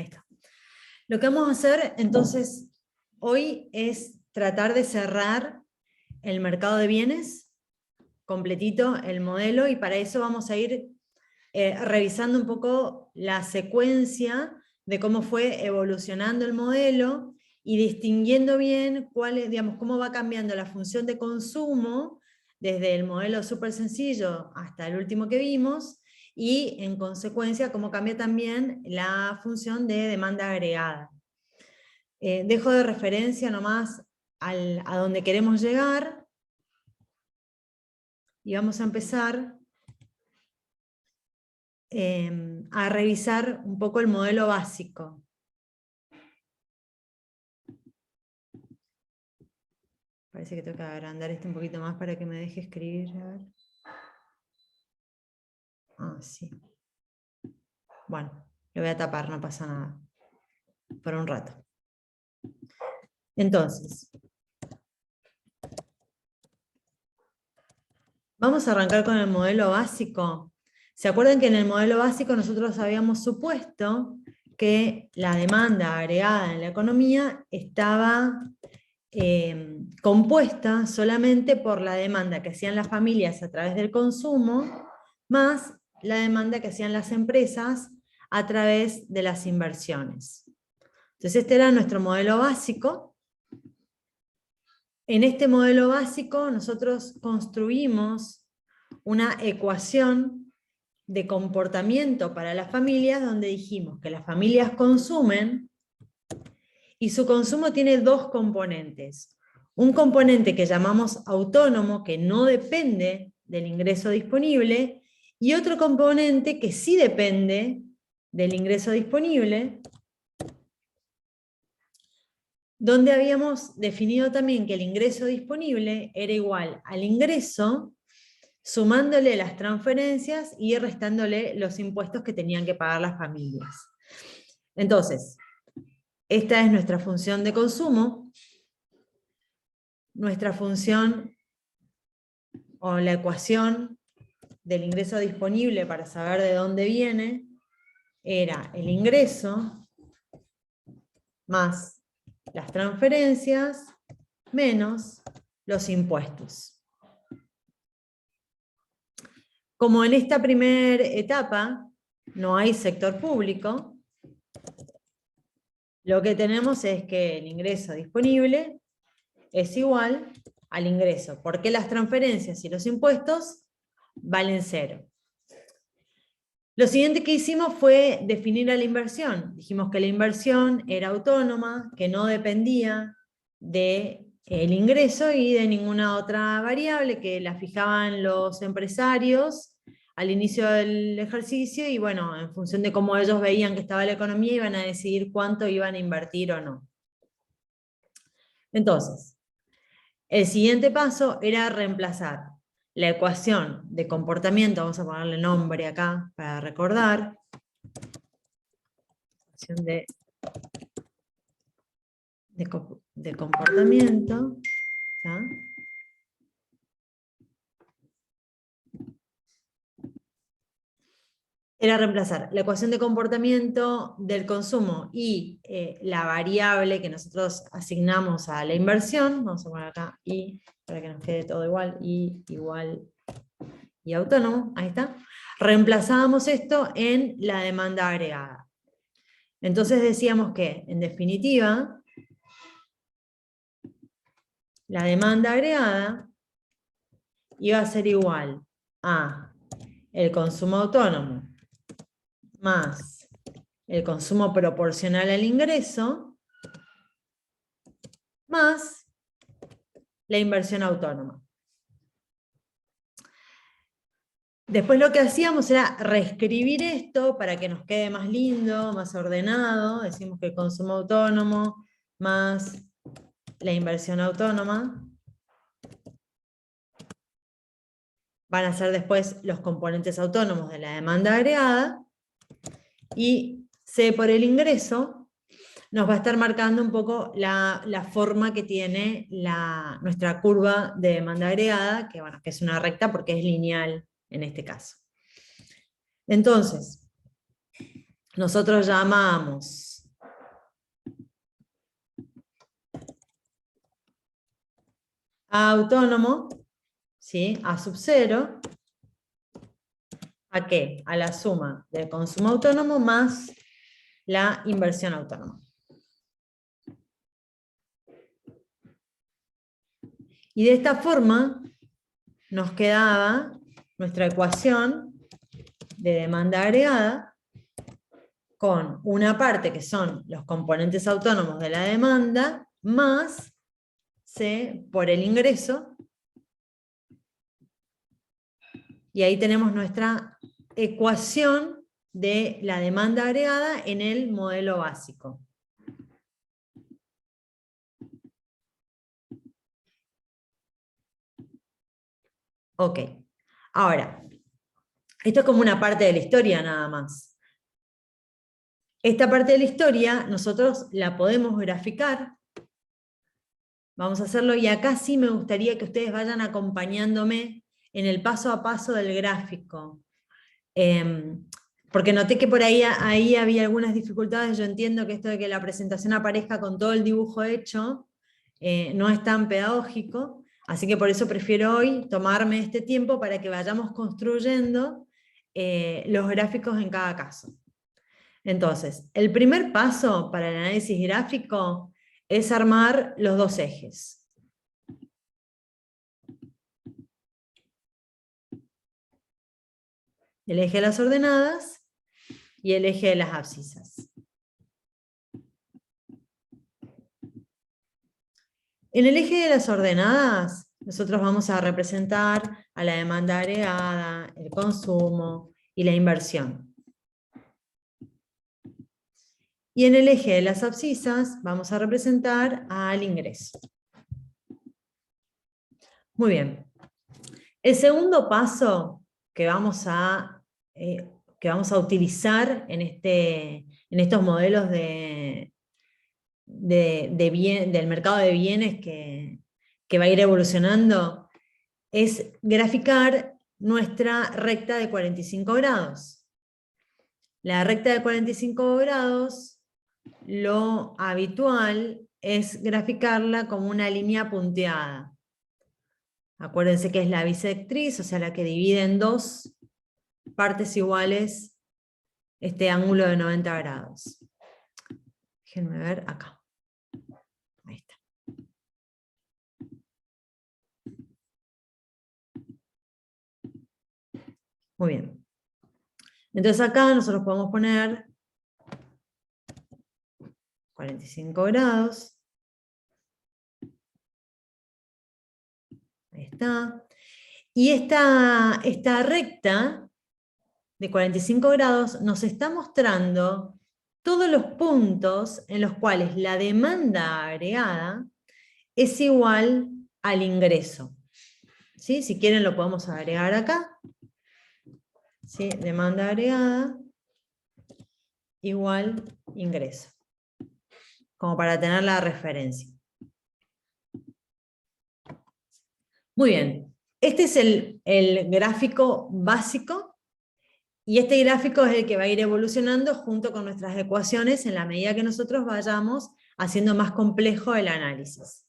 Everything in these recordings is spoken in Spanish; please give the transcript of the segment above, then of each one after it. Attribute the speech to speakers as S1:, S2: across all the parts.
S1: Ahí está. Lo que vamos a hacer entonces hoy es tratar de cerrar el mercado de bienes, completito el modelo, y para eso vamos a ir revisando un poco la secuencia de cómo fue evolucionando el modelo y distinguiendo bien digamos, cómo va cambiando la función de consumo desde el modelo súper sencillo hasta el último que vimos, y en consecuencia cómo cambia también la función de demanda agregada. Dejo de referencia nomás a donde queremos llegar y vamos a empezar a revisar un poco el modelo básico. Parece que tengo que agrandar esto un poquito más para que me deje escribir. A ver. Ah, sí. Bueno, lo voy a tapar, no pasa nada. Por un rato. Entonces, vamos a arrancar con el modelo básico. ¿Se acuerdan que en el modelo básico nosotros habíamos supuesto que la demanda agregada en la economía estaba compuesta solamente por la demanda que hacían las familias a través del consumo, más la demanda que hacían las empresas a través de las inversiones? Entonces este era nuestro modelo básico. En este modelo básico nosotros construimos una ecuación de comportamiento para las familias, donde dijimos que las familias consumen y su consumo tiene dos componentes. Un componente que llamamos autónomo, que no depende del ingreso disponible, y otro componente que sí depende del ingreso disponible, donde habíamos definido también que el ingreso disponible era igual al ingreso, sumándole las transferencias y restándole los impuestos que tenían que pagar las familias. Entonces, esta es nuestra función de consumo. Nuestra función o la ecuación del ingreso disponible para saber de dónde viene era el ingreso más las transferencias menos los impuestos. Como en esta primera etapa no hay sector público, lo que tenemos es que el ingreso disponible es igual al ingreso, porque las transferencias y los impuestos valen 0. Lo siguiente que hicimos fue definir a la inversión. Dijimos que la inversión era autónoma, que no dependía del ingreso y de ninguna otra variable, que la fijaban los empresarios al inicio del ejercicio, y bueno, en función de cómo ellos veían que estaba la economía, iban a decidir cuánto iban a invertir o no. Entonces, el siguiente paso era reemplazar la ecuación de comportamiento, vamos a ponerle nombre acá para recordar, ecuación de comportamiento, ¿tá? Era reemplazar la ecuación de comportamiento del consumo y la variable que nosotros asignamos a la inversión. Vamos a poner acá y, para que nos quede todo igual, y igual y autónomo, ahí está. Reemplazábamos esto en la demanda agregada. Entonces decíamos que, en definitiva, la demanda agregada iba a ser igual a el consumo autónomo más el consumo proporcional al ingreso más la inversión autónoma. Después lo que hacíamos era reescribir esto para que nos quede más lindo, más ordenado. Decimos que el consumo autónomo más la inversión autónoma van a ser después los componentes autónomos de la demanda agregada, y C por el ingreso nos va a estar marcando un poco la forma que tiene nuestra curva de demanda agregada, que, bueno, que es una recta porque es lineal en este caso. Entonces, nosotros llamamos A autónomo, ¿sí? A sub 0. ¿A qué? A la suma del consumo autónomo más la inversión autónoma. Y de esta forma nos quedaba nuestra ecuación de demanda agregada con una parte que son los componentes autónomos de la demanda más C por el ingreso. Y ahí tenemos nuestra ecuación de la demanda agregada en el modelo básico. Ok, ahora, esto es como una parte de la historia nada más. Esta parte de la historia nosotros la podemos graficar. Vamos a hacerlo y acá sí me gustaría que ustedes vayan acompañándome en el paso a paso del gráfico. Porque noté que por ahí había algunas dificultades. Yo entiendo que esto de que la presentación aparezca con todo el dibujo hecho no es tan pedagógico, así que por eso prefiero hoy tomarme este tiempo para que vayamos construyendo los gráficos en cada caso. Entonces, el primer paso para el análisis gráfico es armar los dos ejes. El eje de las ordenadas y el eje de las abscisas. En el eje de las ordenadas, nosotros vamos a representar a la demanda agregada, el consumo y la inversión. Y en el eje de las abscisas vamos a representar al ingreso. Muy bien. El segundo paso que vamos a utilizar en estos modelos del mercado de bienes que va a ir evolucionando es graficar nuestra recta de 45 grados. La recta de 45 grados, lo habitual es graficarla como una línea punteada. Acuérdense que es la bisectriz, o sea, la que divide en dos partes iguales este ángulo de 90 grados. Déjenme ver acá. Ahí está. Muy bien. Entonces acá nosotros podemos poner 45 grados. Ahí está. Y esta recta de 45 grados nos está mostrando todos los puntos en los cuales la demanda agregada es igual al ingreso. ¿Sí? Si quieren lo podemos agregar acá. ¿Sí? Demanda agregada igual ingreso. Como para tener la referencia. Muy bien. Este es el gráfico básico. Y este gráfico es el que va a ir evolucionando junto con nuestras ecuaciones en la medida que nosotros vayamos haciendo más complejo el análisis.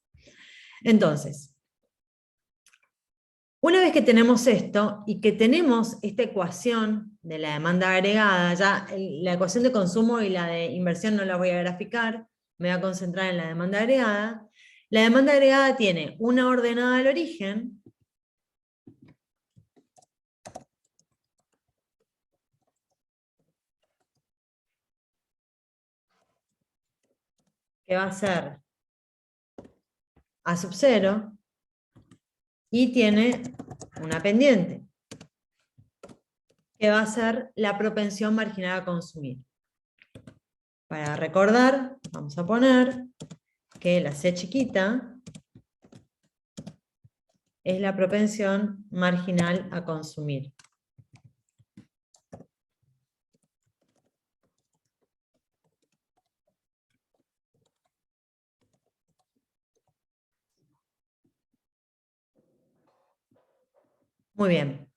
S1: Entonces, una vez que tenemos esto y que tenemos esta ecuación de la demanda agregada, ya la ecuación de consumo y la de inversión no la voy a graficar, me voy a concentrar en la demanda agregada. La demanda agregada tiene una ordenada al origen, que va a ser A sub 0, y tiene una pendiente, que va a ser la propensión marginal a consumir. Para recordar, vamos a poner que la C chiquita es la propensión marginal a consumir. Muy bien.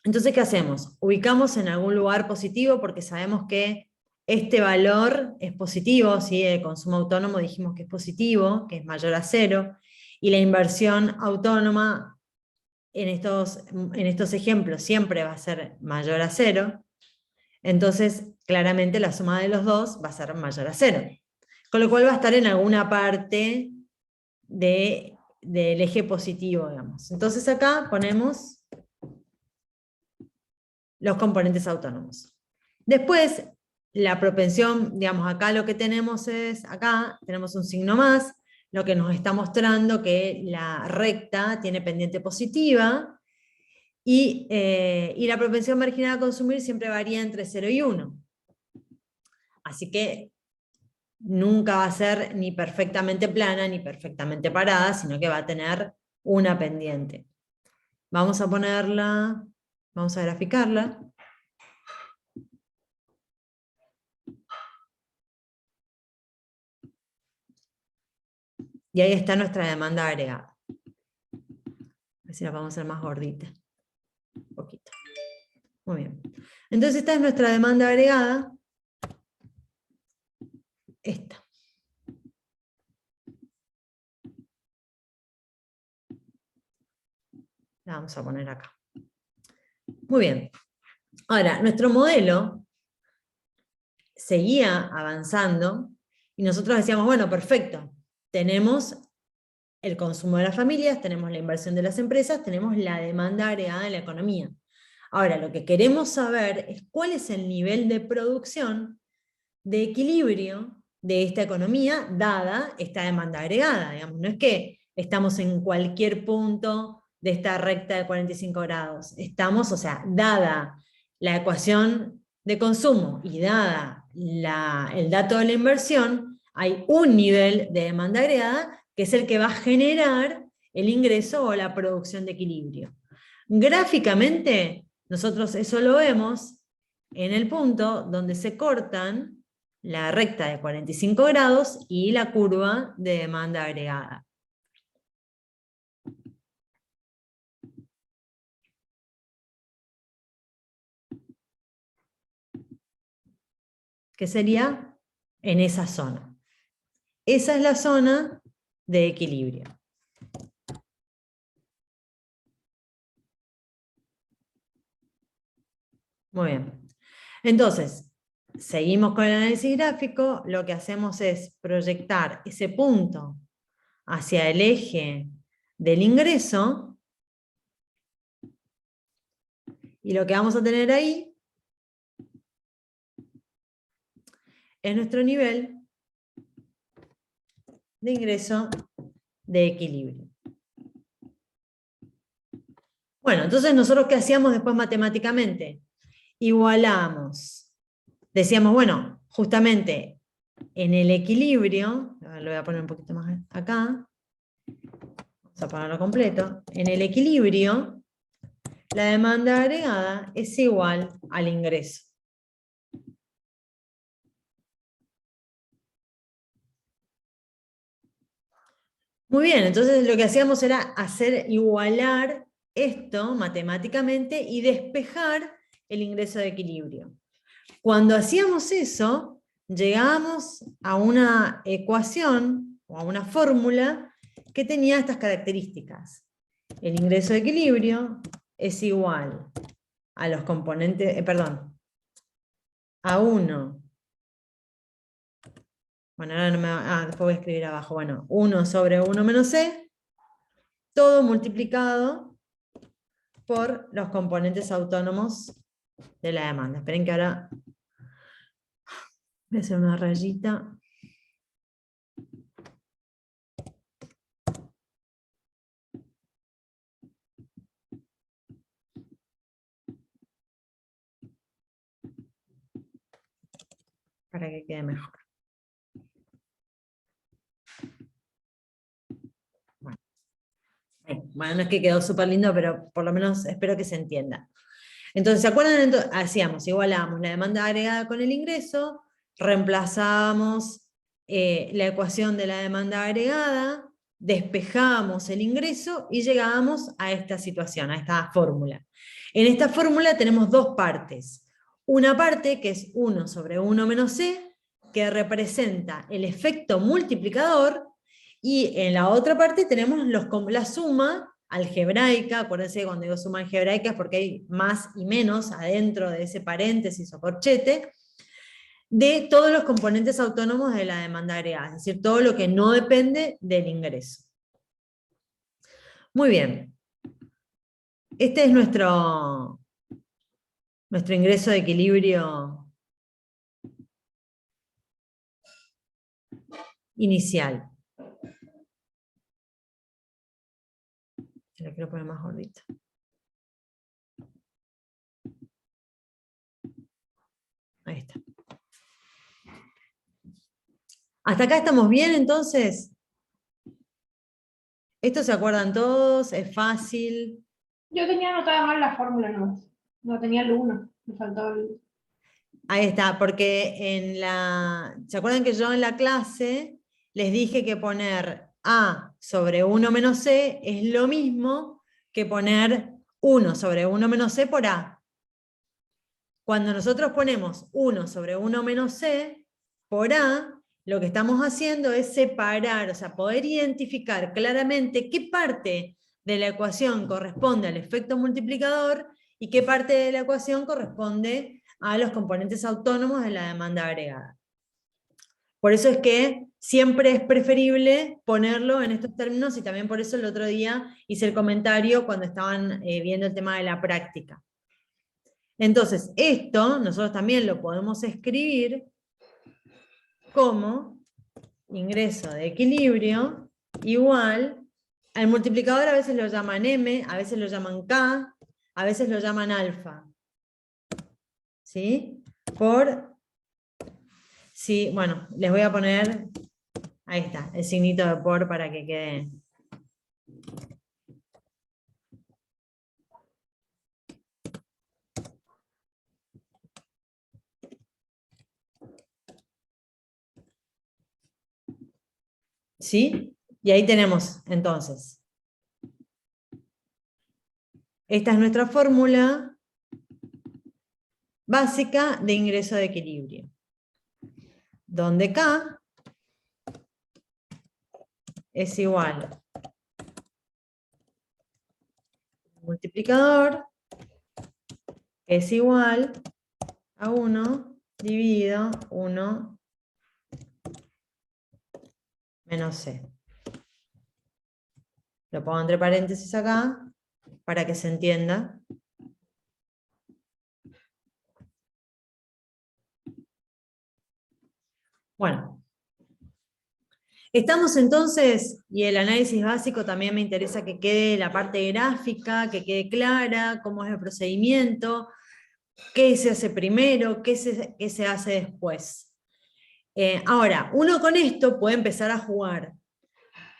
S1: Entonces, ¿qué hacemos? Ubicamos en algún lugar positivo porque sabemos que este valor es positivo, ¿sí? El consumo autónomo dijimos que es positivo, que es mayor a 0, y la inversión autónoma en estos ejemplos siempre va a ser mayor a 0, entonces claramente la suma de los dos va a ser mayor a 0. Con lo cual va a estar en alguna parte del eje positivo, digamos. Entonces acá ponemos los componentes autónomos. Después, la propensión, digamos, acá lo que tenemos es, acá tenemos un signo más, lo que nos está mostrando que la recta tiene pendiente positiva, y la propensión marginal a consumir siempre varía entre 0 y 1. Así que nunca va a ser ni perfectamente plana ni perfectamente parada, sino que va a tener una pendiente. Vamos a ponerla, vamos a graficarla. Y ahí está nuestra demanda agregada. A ver si la vamos a hacer más gordita. Un poquito. Muy bien. Entonces esta es nuestra demanda agregada. Esta. La vamos a poner acá. Muy bien. Ahora, nuestro modelo seguía avanzando y nosotros decíamos, bueno, perfecto. Tenemos el consumo de las familias, tenemos la inversión de las empresas, tenemos la demanda agregada en la economía. Ahora, lo que queremos saber es cuál es el nivel de producción de equilibrio de esta economía dada esta demanda agregada. Digamos. No es que estamos en cualquier punto de esta recta de 45 grados. Estamos, o sea, dada la ecuación de consumo y dada el dato de la inversión, hay un nivel de demanda agregada que es el que va a generar el ingreso o la producción de equilibrio. Gráficamente, nosotros eso lo vemos en el punto donde se cortan la recta de 45 grados y la curva de demanda agregada. Que sería en esa zona. Esa es la zona de equilibrio. Muy bien. Entonces, seguimos con el análisis gráfico. Lo que hacemos es proyectar ese punto hacia el eje del ingreso. Y lo que vamos a tener ahí es nuestro nivel de ingreso de equilibrio. Bueno, entonces nosotros ¿qué hacíamos después matemáticamente? Igualamos. Decíamos, bueno, justamente en el equilibrio, lo voy a poner un poquito más acá, vamos a ponerlo completo, en el equilibrio, la demanda agregada es igual al ingreso. Muy bien, entonces lo que hacíamos era hacer igualar esto matemáticamente y despejar el ingreso de equilibrio. Cuando hacíamos eso, llegábamos a una ecuación o a una fórmula que tenía estas características. El ingreso de equilibrio es igual a los componentes, a 1. Bueno, ahora no me después voy a escribir abajo. Bueno, 1 sobre 1 menos c, todo multiplicado por los componentes autónomos de la demanda. Esperen que ahora voy a hacer una rayita. Para que quede mejor. Bueno, no es que quedó súper lindo, pero por lo menos espero que se entienda. Entonces, ¿se acuerdan? Hacíamos, igualamos la demanda agregada con el ingreso, reemplazábamos la ecuación de la demanda agregada, despejábamos el ingreso y llegábamos a esta situación, a esta fórmula. En esta fórmula tenemos dos partes. Una parte que es 1 sobre 1 menos c, que representa el efecto multiplicador, Y en la otra parte tenemos la suma algebraica. Acuérdense que cuando digo suma algebraica es porque hay más y menos adentro de ese paréntesis o corchete, de todos los componentes autónomos de la demanda agregada, es decir, todo lo que no depende del ingreso. Muy bien. Este es nuestro ingreso de equilibrio inicial. Lo quiero poner más gordito. Ahí está. ¿Hasta acá estamos bien, entonces? ¿Esto se acuerdan todos? ¿Es fácil?
S2: Yo tenía anotada mal la fórmula, no tenía el 1, me faltaba el...
S1: Ahí está, porque ¿se acuerdan que yo en la clase les dije que poner A sobre 1 menos C es lo mismo que poner 1 sobre 1 menos C por A? Cuando nosotros ponemos 1 sobre 1 menos C por A, lo que estamos haciendo es separar, o sea, poder identificar claramente qué parte de la ecuación corresponde al efecto multiplicador y qué parte de la ecuación corresponde a los componentes autónomos de la demanda agregada. Por eso es que siempre es preferible ponerlo en estos términos, y también por eso el otro día hice el comentario cuando estaban viendo el tema de la práctica. Entonces, esto nosotros también lo podemos escribir como ingreso de equilibrio igual al multiplicador. A veces lo llaman M, a veces lo llaman K, a veces lo llaman alfa. ¿Sí? Sí, bueno, les voy a poner, ahí está, el signito de por para que quede. ¿Sí? Y ahí tenemos, entonces. Esta es nuestra fórmula básica de ingreso de equilibrio, donde K es igual multiplicador es igual a 1 dividido 1 menos C. Lo pongo entre paréntesis acá para que se entienda. Bueno, estamos entonces, y el análisis básico también me interesa que quede la parte gráfica, que quede clara, cómo es el procedimiento, qué se hace primero, qué se hace después. Ahora, uno con esto puede empezar a jugar.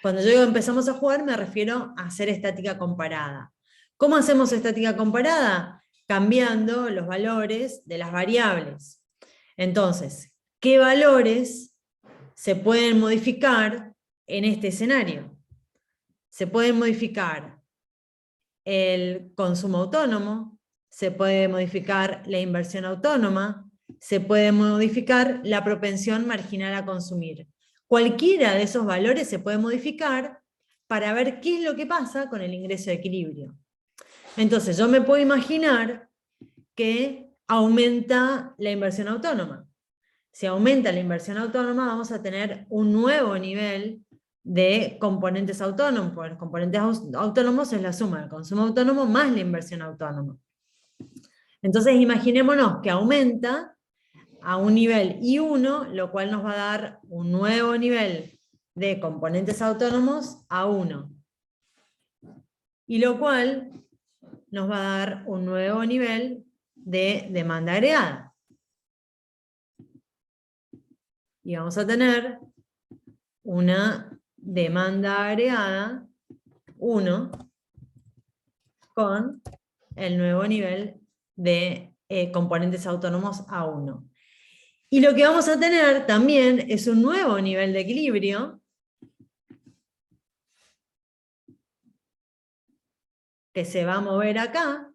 S1: Cuando yo digo empezamos a jugar, me refiero a hacer estática comparada. ¿Cómo hacemos estática comparada? Cambiando los valores de las variables. Entonces, ¿qué valores se pueden modificar en este escenario? Se pueden modificar el consumo autónomo, se puede modificar la inversión autónoma, se puede modificar la propensión marginal a consumir. Cualquiera de esos valores se puede modificar para ver qué es lo que pasa con el ingreso de equilibrio. Entonces yo me puedo imaginar que aumenta la inversión autónoma. Si aumenta la inversión autónoma, vamos a tener un nuevo nivel de componentes autónomos, porque los componentes autónomos es la suma del consumo autónomo más la inversión autónoma. Entonces imaginémonos que aumenta a un nivel I1, lo cual nos va a dar un nuevo nivel de componentes autónomos a 1. Y lo cual nos va a dar un nuevo nivel de demanda agregada. Y vamos a tener una demanda agregada 1 con el nuevo nivel de componentes autónomos A1. Y lo que vamos a tener también es un nuevo nivel de equilibrio que se va a mover acá,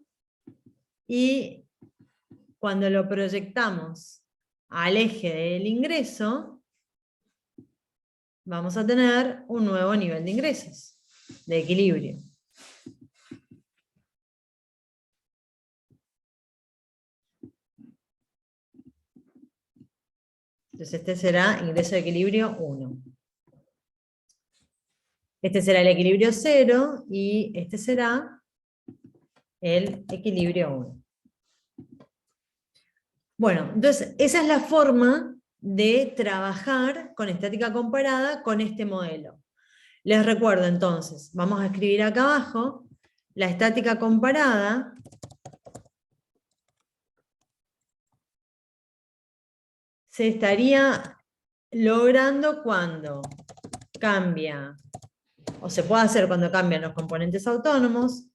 S1: y cuando lo proyectamos al eje del ingreso, vamos a tener un nuevo nivel de ingresos, de equilibrio. Entonces este será ingreso de equilibrio 1. Este será el equilibrio 0 y este será el equilibrio 1. Bueno, entonces esa es la forma de trabajar con estática comparada con este modelo. Les recuerdo entonces, vamos a escribir acá abajo, la estática comparada se estaría logrando cuando cambia, o se puede hacer cuando cambian los componentes autónomos,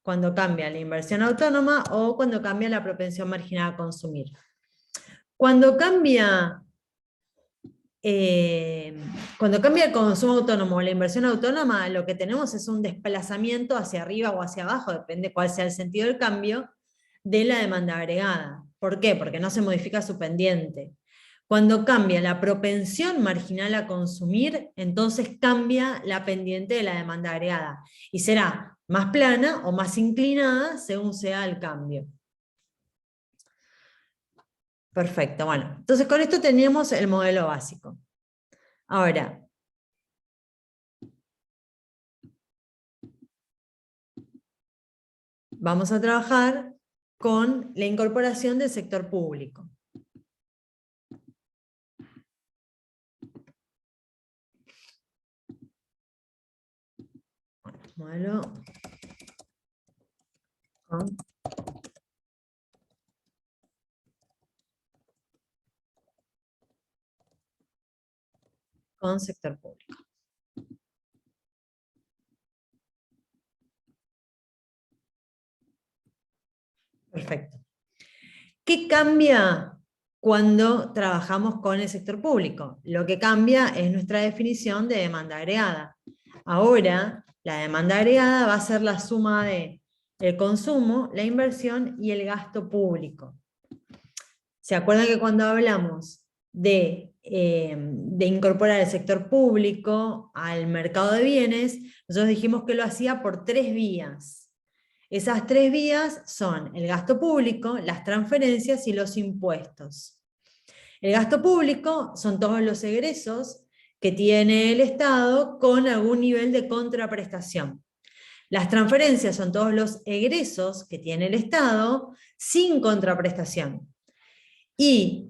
S1: cuando cambia la inversión autónoma o cuando cambia la propensión marginal a consumir. Cuando cambia el consumo autónomo o la inversión autónoma, lo que tenemos es un desplazamiento hacia arriba o hacia abajo, depende cuál sea el sentido del cambio, de la demanda agregada. ¿Por qué? Porque no se modifica su pendiente. Cuando cambia la propensión marginal a consumir, entonces cambia la pendiente de la demanda agregada. Y será más plana o más inclinada según sea el cambio. Perfecto, bueno. Entonces con esto teníamos el modelo básico. Ahora, vamos a trabajar con la incorporación del sector público. Modelo con sector público. Perfecto. ¿Qué cambia cuando trabajamos con el sector público? Lo que cambia es nuestra definición de demanda agregada. Ahora, la demanda agregada va a ser la suma de el consumo, la inversión y el gasto público. ¿Se acuerdan que cuando hablamos de incorporar el sector público al mercado de bienes, nosotros dijimos que lo hacía por 3 vías? Esas 3 vías son el gasto público, las transferencias y los impuestos. El gasto público son todos los egresos que tiene el Estado con algún nivel de contraprestación. Las transferencias son todos los egresos que tiene el Estado sin contraprestación. Y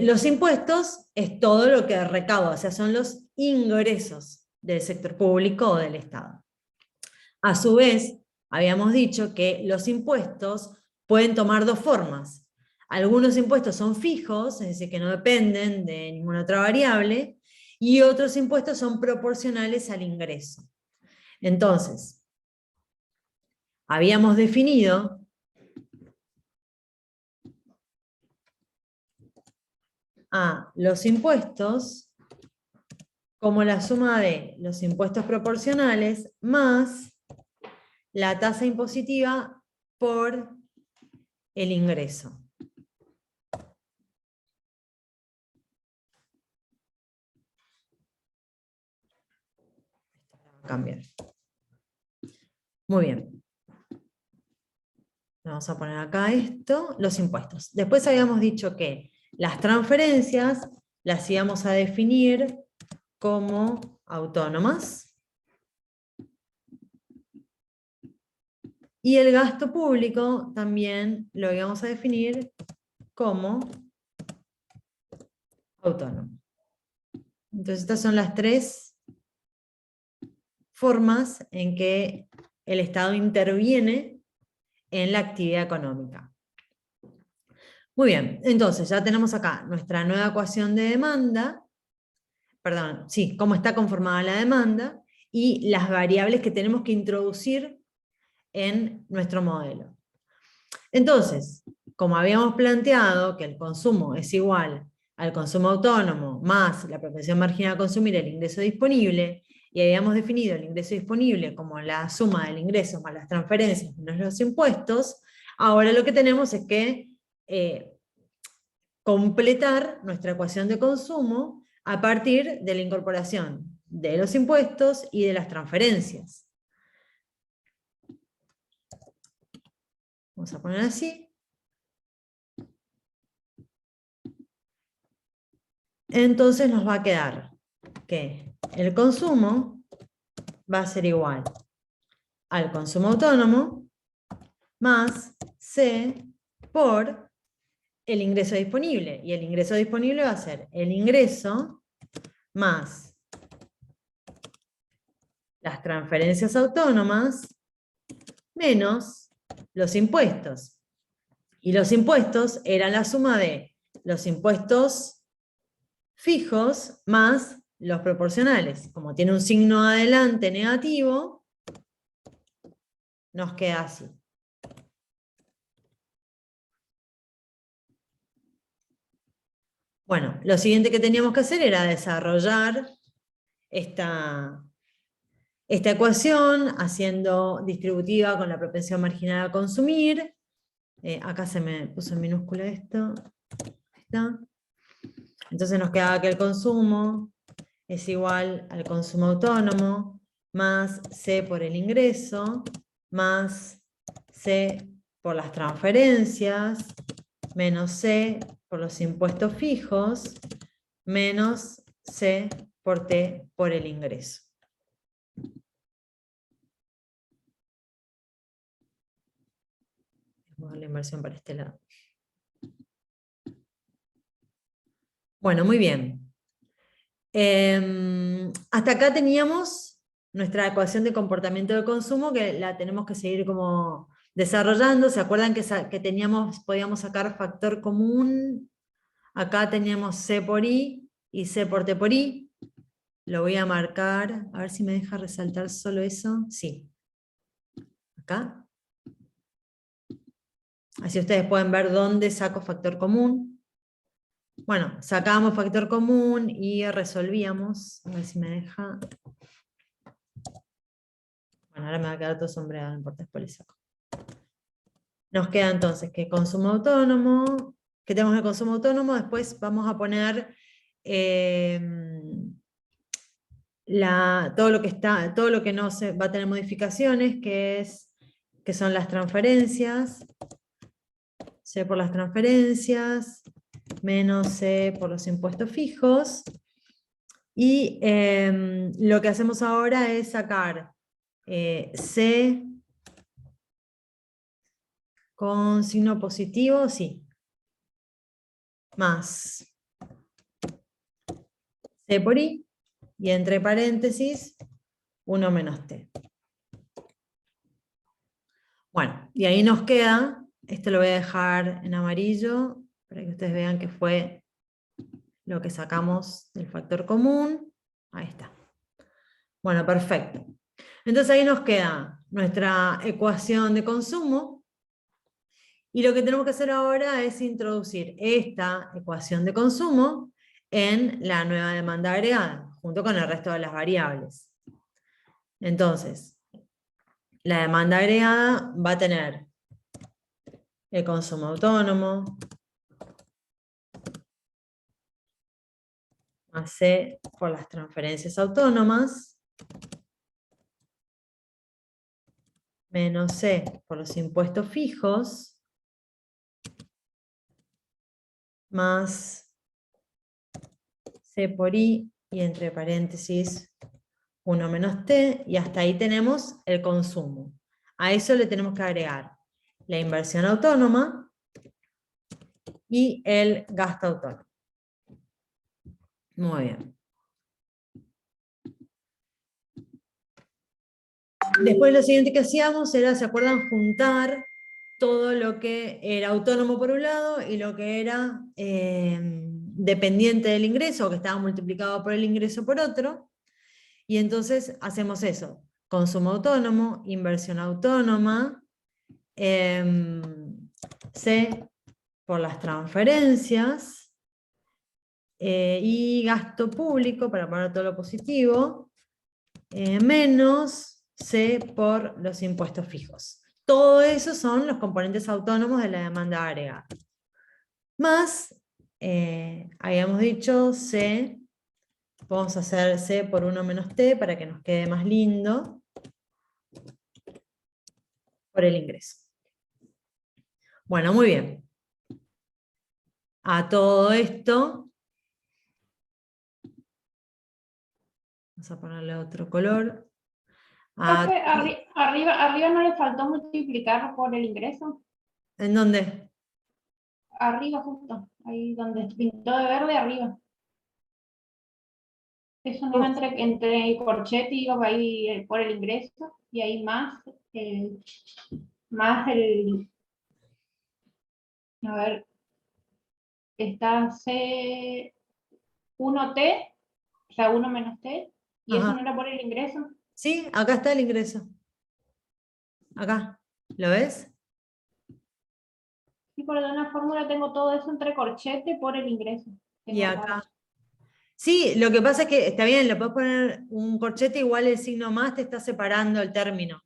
S1: los impuestos es todo lo que recauda, o sea, son los ingresos del sector público o del Estado. A su vez, habíamos dicho que los impuestos pueden tomar 2 formas. Algunos impuestos son fijos, es decir, que no dependen de ninguna otra variable, y otros impuestos son proporcionales al ingreso. Entonces, habíamos definido a los impuestos como la suma de los impuestos proporcionales más la tasa impositiva por el ingreso. Cambiar. Muy bien. Vamos a poner acá esto, los impuestos. Después habíamos dicho que las transferencias las íbamos a definir como autónomas. Y el gasto público también lo íbamos a definir como autónomo. Entonces estas son las 3 formas en que el Estado interviene en la actividad económica. Muy bien, entonces ya tenemos acá nuestra nueva ecuación de demanda, perdón, sí, cómo está conformada la demanda y las variables que tenemos que introducir en nuestro modelo. Entonces, como habíamos planteado que el consumo es igual al consumo autónomo más la propensión marginal a consumir el ingreso disponible, y habíamos definido el ingreso disponible como la suma del ingreso más las transferencias menos los impuestos, ahora lo que tenemos es que completar nuestra ecuación de consumo a partir de la incorporación de los impuestos y de las transferencias. Vamos a poner así. Entonces nos va a quedar que el consumo va a ser igual al consumo autónomo más C por el ingreso disponible. Y el ingreso disponible va a ser el ingreso más las transferencias autónomas menos los impuestos. Y los impuestos eran la suma de los impuestos fijos más los proporcionales. Como tiene un signo adelante negativo, nos queda así. Bueno, lo siguiente que teníamos que hacer era desarrollar esta ecuación haciendo distributiva con la propensión marginal a consumir. Acá se me puso en minúscula esto. Ahí está. Entonces nos quedaba que el consumo es igual al consumo autónomo más C por el ingreso más C por las transferencias menos C por los impuestos fijos menos C por T por el ingreso. Vamos a dar la inversión para este lado. Bueno, muy bien. Hasta acá teníamos nuestra ecuación de comportamiento del consumo, que la tenemos que seguir como desarrollando. ¿Se acuerdan que podíamos sacar factor común? Acá teníamos C por I y C por T por I. Lo voy a marcar, a ver si me deja resaltar solo eso. Sí. Acá. Así ustedes pueden ver dónde saco factor común. Bueno, sacábamos factor común y resolvíamos. A ver si me deja. Bueno, ahora me va a quedar todo sombreado, no importa, después le saco. Nos queda entonces que consumo autónomo, que tenemos el consumo autónomo, después vamos a poner todo lo que no va a tener modificaciones, que son las transferencias, C por las transferencias, menos C por los impuestos fijos, y lo que hacemos ahora es sacar C con signo positivo, sí, más C por I, y entre paréntesis, 1 menos T. Bueno, y ahí nos queda, esto lo voy a dejar en amarillo, para que ustedes vean que fue lo que sacamos del factor común. Ahí está. Bueno, perfecto. Entonces ahí nos queda nuestra ecuación de consumo, y lo que tenemos que hacer ahora es introducir esta ecuación de consumo en la nueva demanda agregada, junto con el resto de las variables. Entonces, la demanda agregada va a tener el consumo autónomo más C por las transferencias autónomas menos C por los impuestos fijos más C por I y entre paréntesis 1 menos T, y hasta ahí tenemos el consumo. A eso le tenemos que agregar la inversión autónoma y el gasto autónomo. Muy bien. Después lo siguiente que hacíamos era, ¿se acuerdan? Juntar todo lo que era autónomo por un lado y lo que era dependiente del ingreso, o que estaba multiplicado por el ingreso por otro. Y entonces hacemos eso: consumo autónomo, inversión autónoma, C por las transferencias, y gasto público, para poner todo lo positivo, menos C por los impuestos fijos. Todo eso son los componentes autónomos de la demanda agregada. Más, habíamos dicho C Vamos a hacer C por 1 menos T para que nos quede más lindo. Por el ingreso. Bueno, muy bien. A todo esto, vamos a ponerle otro color.
S2: Profe, arriba no le faltó multiplicar por el ingreso.
S1: ¿En dónde?
S2: Arriba justo, ahí donde pintó de verde arriba. Eso no es entre el corchete y iba ahí por el ingreso, y ahí más el, a ver, está C1T, o sea, 1 menos T, y eso
S1: Ajá.
S2: no era por el ingreso.
S1: Sí, acá está el ingreso. Acá. ¿Lo ves?
S2: Y por una fórmula tengo todo eso entre corchete por el ingreso.
S1: Y
S2: Tengo
S1: acá.
S2: raro.
S1: Sí, lo que pasa es que está bien, le puedes poner un corchete, igual el signo más te está separando el término.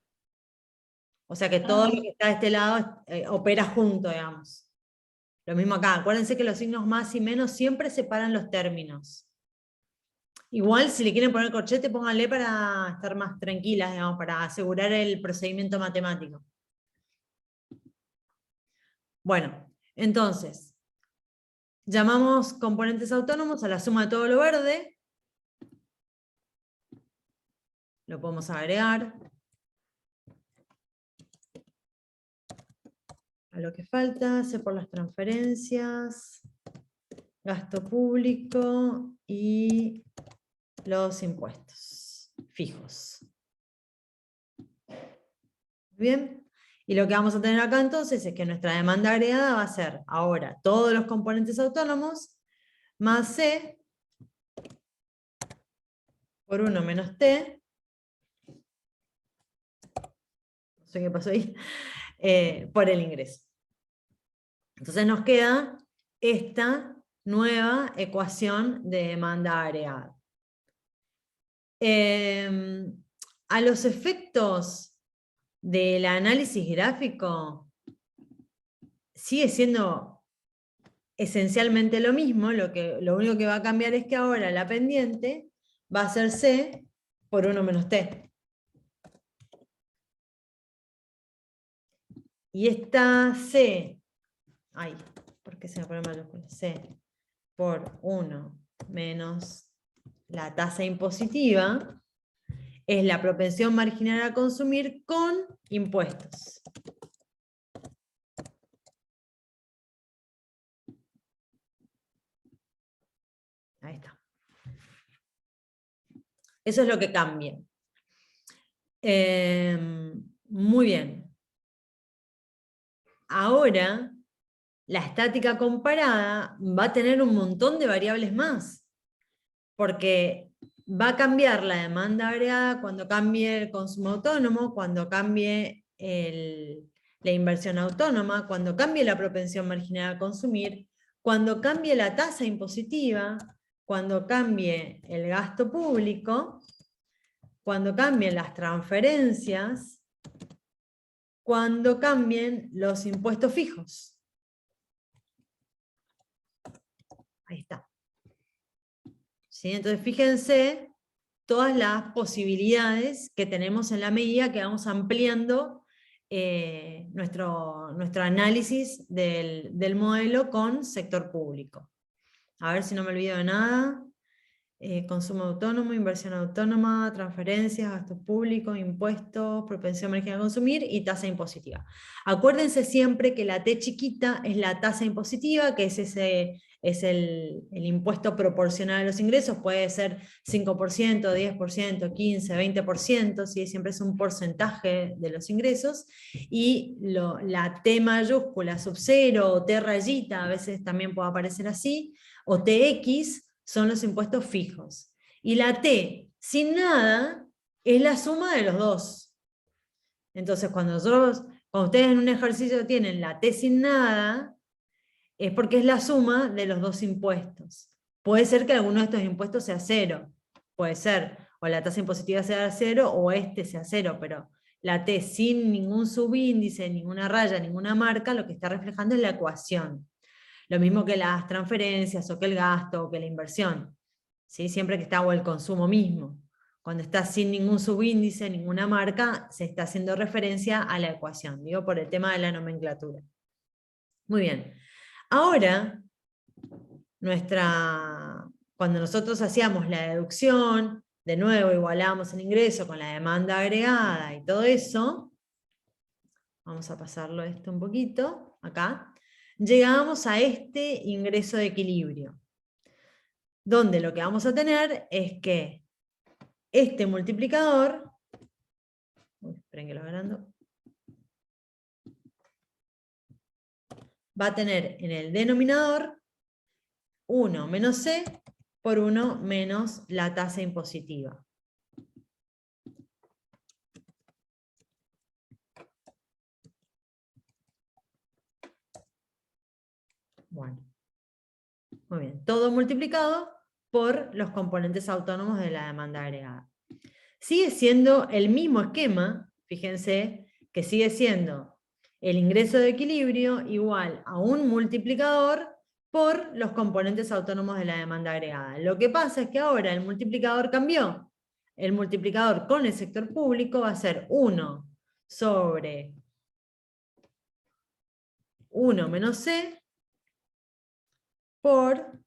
S1: O sea que todo lo que está de este lado opera junto, digamos. Lo mismo acá. Acuérdense que los signos más y menos siempre separan los términos. Igual, si le quieren poner corchete, pónganle para estar más tranquilas, digamos, para asegurar el procedimiento matemático. Bueno, entonces, llamamos componentes autónomos a la suma de todo lo verde. Lo podemos agregar a lo que falta, C por las transferencias, gasto público y los impuestos fijos. Bien. Y lo que vamos a tener acá entonces es que nuestra demanda agregada va a ser ahora todos los componentes autónomos más C por 1 menos T. No sé qué pasó ahí. Por el ingreso. Entonces nos queda esta nueva ecuación de demanda agregada. A los efectos del análisis gráfico sigue siendo esencialmente lo mismo, lo único que va a cambiar es que ahora la pendiente va a ser C por 1 menos T. Y esta C, ay, ¿por qué se me pone mayúscula? C por 1 menos la tasa impositiva es la propensión marginal a consumir con impuestos. Ahí está. Eso es lo que cambia. Muy bien. Ahora, la estática comparada va a tener un montón de variables más, porque va a cambiar la demanda agregada cuando cambie el consumo autónomo, cuando cambie la inversión autónoma, cuando cambie la propensión marginal a consumir, cuando cambie la tasa impositiva, cuando cambie el gasto público, cuando cambien las transferencias, cuando cambien los impuestos fijos. Ahí está. ¿Sí? Entonces fíjense todas las posibilidades que tenemos en la medida que vamos ampliando nuestro análisis del modelo con sector público. A ver si no me olvido de nada. Consumo autónomo, inversión autónoma, transferencias, gastos públicos, impuestos, propensión marginal a consumir y tasa impositiva. Acuérdense siempre que la T chiquita es la tasa impositiva, que es el impuesto proporcional a los ingresos, puede ser 5%, 10%, 15%, 20%, ¿sí? Siempre es un porcentaje de los ingresos, y la T mayúscula sub 0 o T rayita, a veces también puede aparecer así, o TX, son los impuestos fijos. Y la T sin nada es la suma de los dos. Entonces, cuando ustedes en un ejercicio tienen la T sin nada, es porque es la suma de los dos impuestos. Puede ser que alguno de estos impuestos sea cero. Puede ser, o la tasa impositiva sea cero, o este sea cero, pero la T sin ningún subíndice, ninguna raya, ninguna marca, lo que está reflejando es la ecuación. Lo mismo que las transferencias, o que el gasto, o que la inversión. ¿sí? Siempre que está, o el consumo mismo. Cuando está sin ningún subíndice, ninguna marca, se está haciendo referencia a la ecuación, digo, por el tema de la nomenclatura. Muy bien. Ahora, cuando nosotros hacíamos la deducción, de nuevo igualamos el ingreso con la demanda agregada y todo eso, vamos a pasarlo esto un poquito, acá, llegábamos a este ingreso de equilibrio, donde lo que vamos a tener es que este multiplicador, esperen que lo agrando, va a tener en el denominador 1 menos C por 1 menos la tasa impositiva. Bueno, muy bien. Todo multiplicado por los componentes autónomos de la demanda agregada. Sigue siendo el mismo esquema, fíjense, que sigue siendo el ingreso de equilibrio igual a un multiplicador por los componentes autónomos de la demanda agregada. Lo que pasa es que ahora el multiplicador cambió. El multiplicador con el sector público va a ser 1 sobre 1 menos C por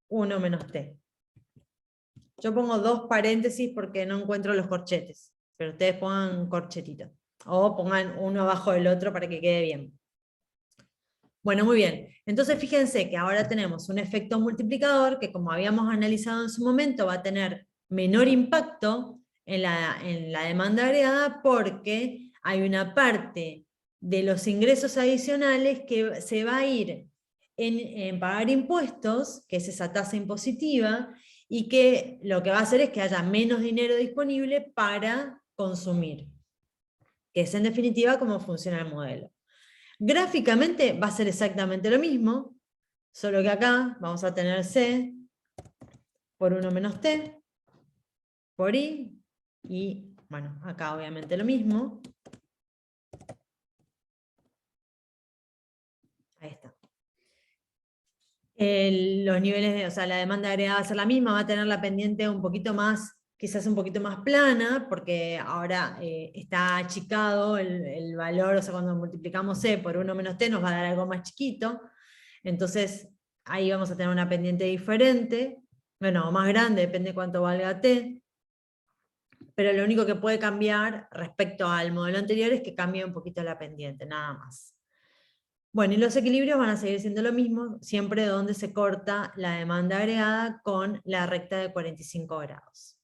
S1: 1 menos T. Yo pongo 2 paréntesis porque no encuentro los corchetes, pero ustedes pongan corchetito. O pongan uno abajo del otro para que quede bien. Bueno, muy bien. Entonces fíjense que ahora tenemos un efecto multiplicador que, como habíamos analizado en su momento, va a tener menor impacto en la demanda agregada porque hay una parte de los ingresos adicionales que se va a ir en pagar impuestos, que es esa tasa impositiva, y que lo que va a hacer es que haya menos dinero disponible para consumir, que es en definitiva cómo funciona el modelo. Gráficamente va a ser exactamente lo mismo, solo que acá vamos a tener C por 1 menos T por I, y bueno, acá obviamente lo mismo. Ahí está. Los niveles o sea, la demanda agregada va a ser la misma, va a tener la pendiente un poquito más, quizás un poquito más plana, porque ahora está achicado el valor, o sea, cuando multiplicamos C por 1 menos T nos va a dar algo más chiquito, entonces ahí vamos a tener una pendiente diferente, bueno, más grande, depende cuánto valga T, pero lo único que puede cambiar respecto al modelo anterior es que cambie un poquito la pendiente, nada más. Bueno, y los equilibrios van a seguir siendo lo mismo, siempre donde se corta la demanda agregada con la recta de 45 grados.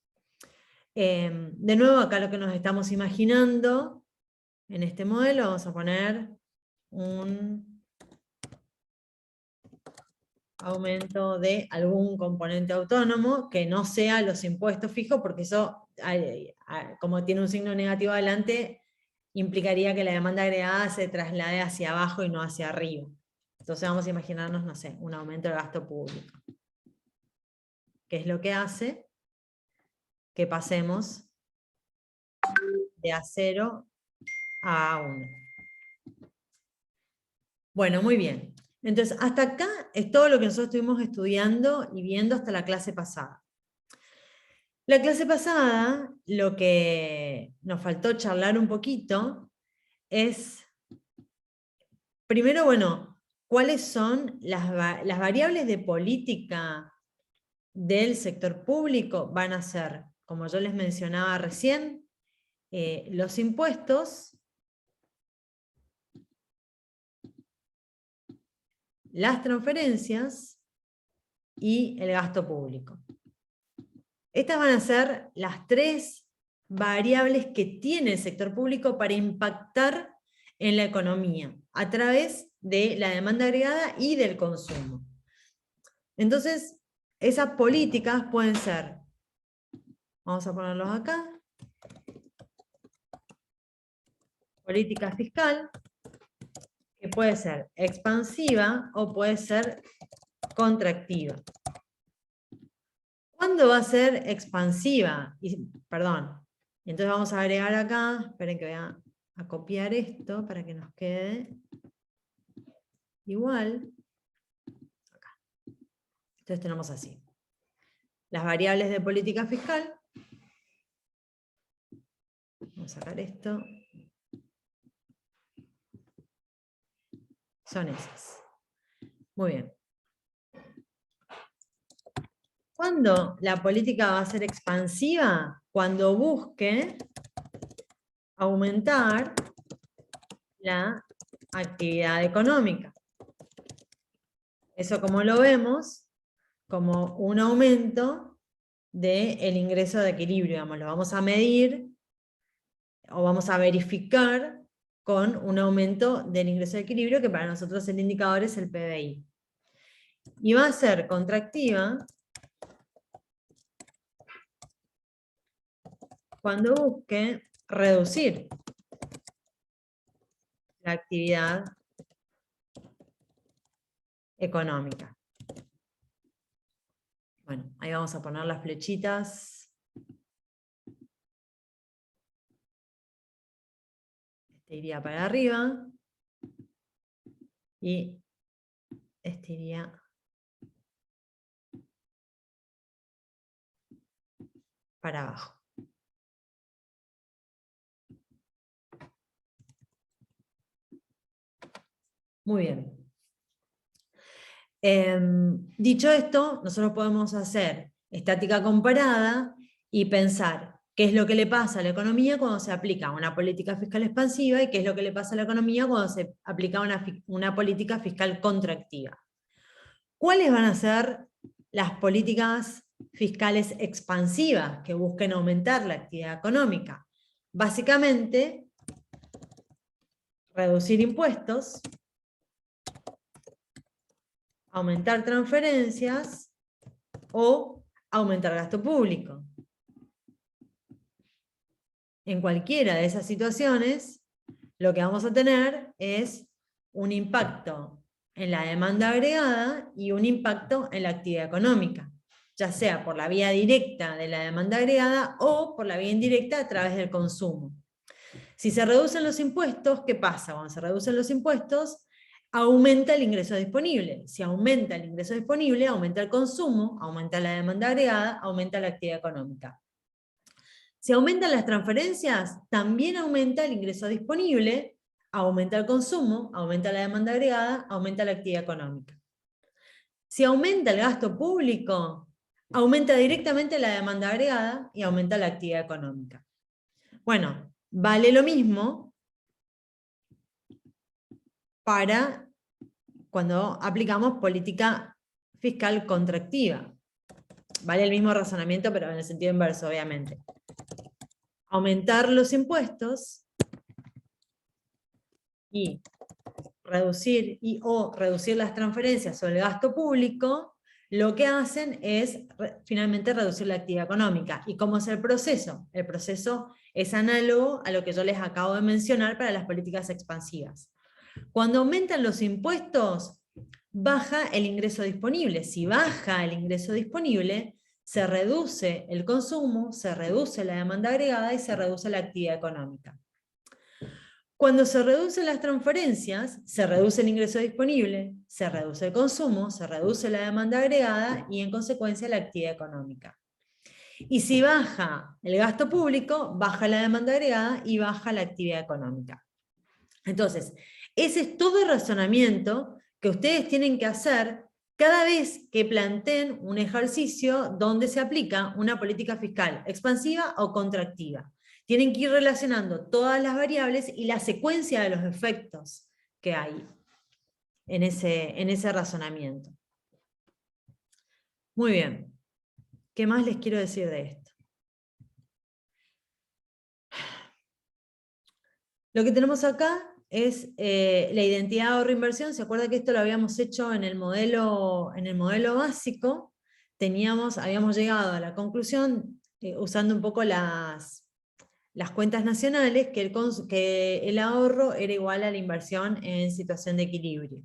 S1: De nuevo, acá lo que nos estamos imaginando, en este modelo vamos a poner un aumento de algún componente autónomo que no sea los impuestos fijos, porque eso, como tiene un signo negativo adelante, implicaría que la demanda agregada se traslade hacia abajo y no hacia arriba. Entonces vamos a imaginarnos, no sé, un aumento del gasto público. ¿Qué es lo que hace? Que pasemos de A0 a A1. Bueno, muy bien. Entonces, hasta acá es todo lo que nosotros estuvimos estudiando y viendo hasta la clase pasada. La clase pasada, lo que nos faltó charlar un poquito es, primero, bueno, cuáles son las variables de política del sector público. Van a ser, como yo les mencionaba recién, los impuestos, las transferencias y el gasto público. Estas van a ser las 3 variables que tiene el sector público para impactar en la economía, a través de la demanda agregada y del consumo. Entonces, esas políticas pueden ser, vamos a ponerlos acá, política fiscal, que puede ser expansiva o puede ser contractiva. ¿Cuándo va a ser expansiva? Perdón. Entonces vamos a agregar acá, esperen que voy a copiar esto para que nos quede igual. Acá. Entonces tenemos así. Las variables de política fiscal. Vamos a sacar esto. Son esas. Muy bien. ¿Cuándo la política va a ser expansiva? Cuando busque aumentar la actividad económica. Eso, como lo vemos, como un aumento del ingreso de equilibrio, digamos, lo vamos a medir o vamos a verificar con un aumento del ingreso de equilibrio, que para nosotros el indicador es el PBI. Y va a ser contractiva cuando busque reducir la actividad económica. Bueno, ahí vamos a poner las flechitas. Este iría para arriba y este iría para abajo. Muy bien. Dicho esto, nosotros podemos hacer estática comparada y pensar qué es lo que le pasa a la economía cuando se aplica una política fiscal expansiva y qué es lo que le pasa a la economía cuando se aplica una política fiscal contractiva. ¿Cuáles van a ser las políticas fiscales expansivas que busquen aumentar la actividad económica? Básicamente, reducir impuestos, aumentar transferencias o aumentar gasto público. En cualquiera de esas situaciones, lo que vamos a tener es un impacto en la demanda agregada y un impacto en la actividad económica, ya sea por la vía directa de la demanda agregada o por la vía indirecta a través del consumo. Si se reducen los impuestos, ¿qué pasa? Cuando se reducen los impuestos, aumenta el ingreso disponible. Si aumenta el ingreso disponible, aumenta el consumo, aumenta la demanda agregada, aumenta la actividad económica. Si aumentan las transferencias, también aumenta el ingreso disponible, aumenta el consumo, aumenta la demanda agregada, aumenta la actividad económica. Si aumenta el gasto público, aumenta directamente la demanda agregada y aumenta la actividad económica. Bueno, vale lo mismo para cuando aplicamos política fiscal contractiva. Vale el mismo razonamiento, pero en el sentido inverso, obviamente. Aumentar los impuestos y reducir reducir las transferencias o el gasto público, lo que hacen es finalmente reducir la actividad económica. ¿Y cómo es el proceso? El proceso es análogo a lo que yo les acabo de mencionar para las políticas expansivas. Cuando aumentan los impuestos, baja el ingreso disponible. Si baja el ingreso disponible, se reduce el consumo, se reduce la demanda agregada y se reduce la actividad económica. Cuando se reducen las transferencias, se reduce el ingreso disponible, se reduce el consumo, se reduce la demanda agregada y en consecuencia la actividad económica. Y si baja el gasto público, baja la demanda agregada y baja la actividad económica. Entonces, ese es todo el razonamiento que ustedes tienen que hacer cada vez que planteen un ejercicio donde se aplica una política fiscal expansiva o contractiva. Tienen que ir relacionando todas las variables y la secuencia de los efectos que hay en ese razonamiento. Muy bien. ¿Qué más les quiero decir de esto? Lo que tenemos acá es la identidad de ahorro-inversión. ¿Se acuerda que esto lo habíamos hecho en el modelo básico? Habíamos llegado a la conclusión, usando un poco las cuentas nacionales, que el ahorro era igual a la inversión en situación de equilibrio.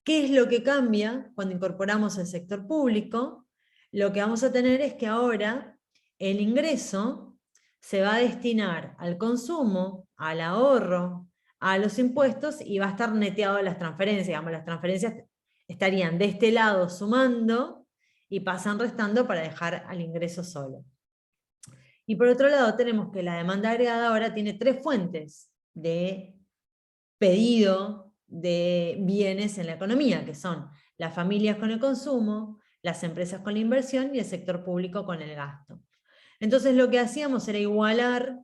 S1: ¿Qué es lo que cambia cuando incorporamos el sector público? Lo que vamos a tener es que ahora el ingreso se va a destinar al consumo, al ahorro, a los impuestos y va a estar neteado a las transferencias. Digamos, las transferencias estarían de este lado sumando y pasan restando para dejar al ingreso solo. Y por otro lado tenemos que la demanda agregada ahora tiene 3 fuentes de pedido de bienes en la economía, que son las familias con el consumo, las empresas con la inversión y el sector público con el gasto. Entonces lo que hacíamos era igualar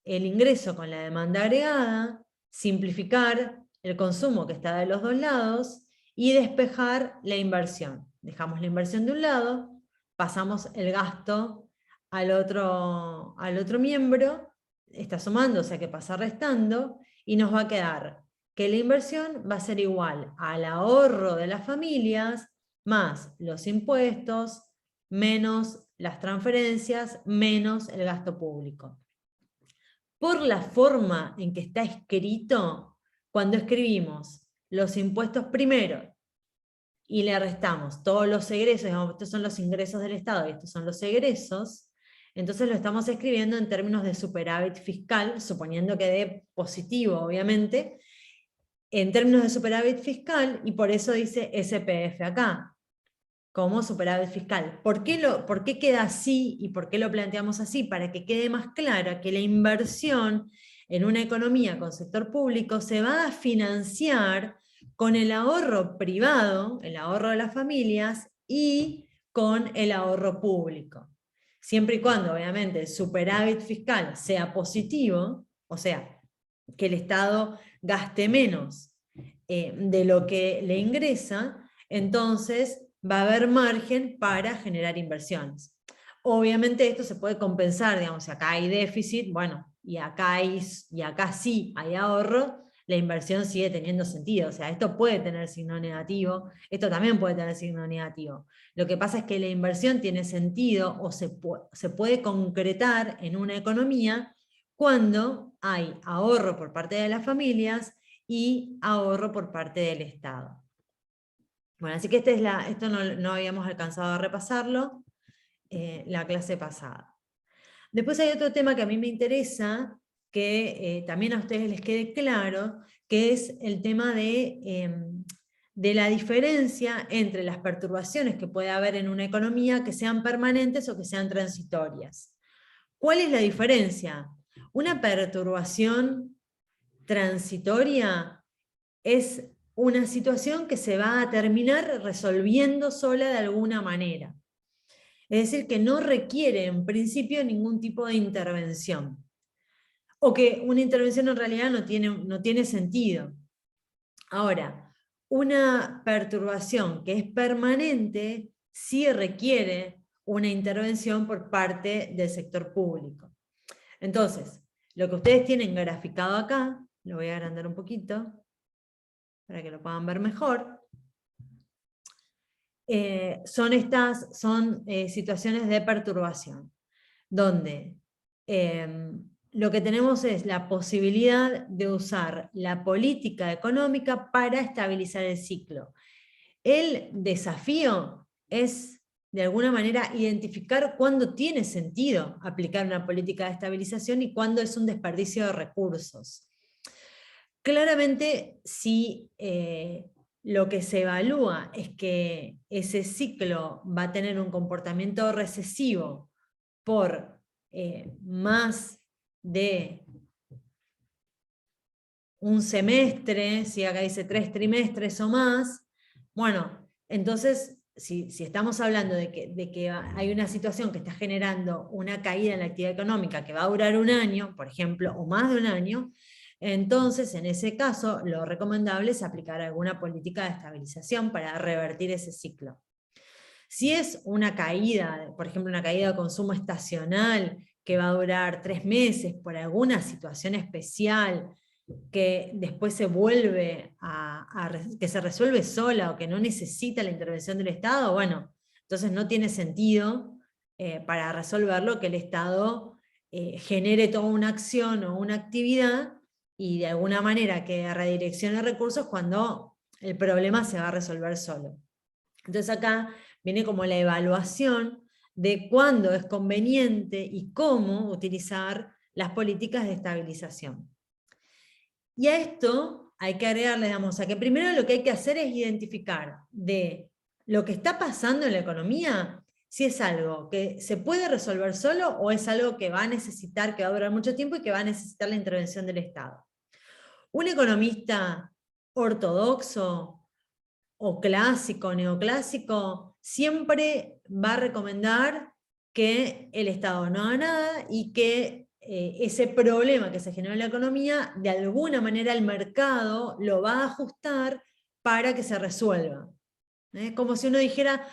S1: el ingreso con la demanda agregada, simplificar el consumo que está de los dos lados y despejar la inversión. Dejamos la inversión de un lado, pasamos el gasto al otro miembro, está sumando, o sea que pasa restando, y nos va a quedar que la inversión va a ser igual al ahorro de las familias, más los impuestos, menos las transferencias, menos el gasto público. Por la forma en que está escrito, cuando escribimos los impuestos primero y le restamos todos los egresos, digamos, estos son los ingresos del Estado y estos son los egresos, entonces lo estamos escribiendo en términos de superávit fiscal, suponiendo que dé positivo, obviamente, en términos de superávit fiscal, y por eso dice SPF acá, como superávit fiscal. ¿Por qué queda así y por qué lo planteamos así? Para que quede más clara que la inversión en una economía con sector público se va a financiar con el ahorro privado, el ahorro de las familias, y con el ahorro público. Siempre y cuando, obviamente, el superávit fiscal sea positivo, o sea, que el Estado gaste menos de lo que le ingresa, entonces va a haber margen para generar inversiones. Obviamente esto se puede compensar, digamos, si acá hay déficit, bueno, y acá sí hay ahorro, la inversión sigue teniendo sentido. O sea, esto puede tener signo negativo, esto también puede tener signo negativo. Lo que pasa es que la inversión tiene sentido o se puede concretar en una economía cuando hay ahorro por parte de las familias y ahorro por parte del Estado. Bueno, así que esto no habíamos alcanzado a repasarlo la clase pasada. Después hay otro tema que a mí me interesa, que también a ustedes les quede claro, que es el tema de la diferencia entre las perturbaciones que puede haber en una economía que sean permanentes o que sean transitorias. ¿Cuál es la diferencia? Una perturbación transitoria es una situación que se va a terminar resolviendo sola de alguna manera. Es decir, que no requiere en principio ningún tipo de intervención. O que una intervención en realidad no tiene sentido. Ahora, una perturbación que es permanente sí requiere una intervención por parte del sector público. Entonces, lo que ustedes tienen graficado acá, lo voy a agrandar un poquito para que lo puedan ver mejor, son situaciones de perturbación, donde lo que tenemos es la posibilidad de usar la política económica para estabilizar el ciclo. El desafío es, de alguna manera, identificar cuándo tiene sentido aplicar una política de estabilización y cuándo es un desperdicio de recursos. Claramente, si lo que se evalúa es que ese ciclo va a tener un comportamiento recesivo por más de un semestre, si acá dice 3 trimestres o más, bueno, entonces si estamos hablando de que hay una situación que está generando una caída en la actividad económica que va a durar un año, por ejemplo, o más de un año, entonces en ese caso lo recomendable es aplicar alguna política de estabilización para revertir ese ciclo. Si es una caída, por ejemplo, una caída de consumo estacional que va a durar 3 meses por alguna situación especial, que después se vuelve que se resuelve sola o que no necesita la intervención del Estado, bueno, entonces no tiene sentido para resolverlo que el Estado genere toda una acción o una actividad y de alguna manera que redireccione recursos cuando el problema se va a resolver solo. Entonces acá viene como la evaluación de cuándo es conveniente y cómo utilizar las políticas de estabilización. Y a esto hay que agregarle, digamos, a que primero lo que hay que hacer es identificar de lo que está pasando en la economía, si es algo que se puede resolver solo o es algo que va a necesitar, que va a durar mucho tiempo y que va a necesitar la intervención del Estado. Un economista ortodoxo o clásico, neoclásico, siempre va a recomendar que el Estado no haga nada y que ese problema que se generó en la economía, de alguna manera el mercado lo va a ajustar para que se resuelva. Como si uno dijera,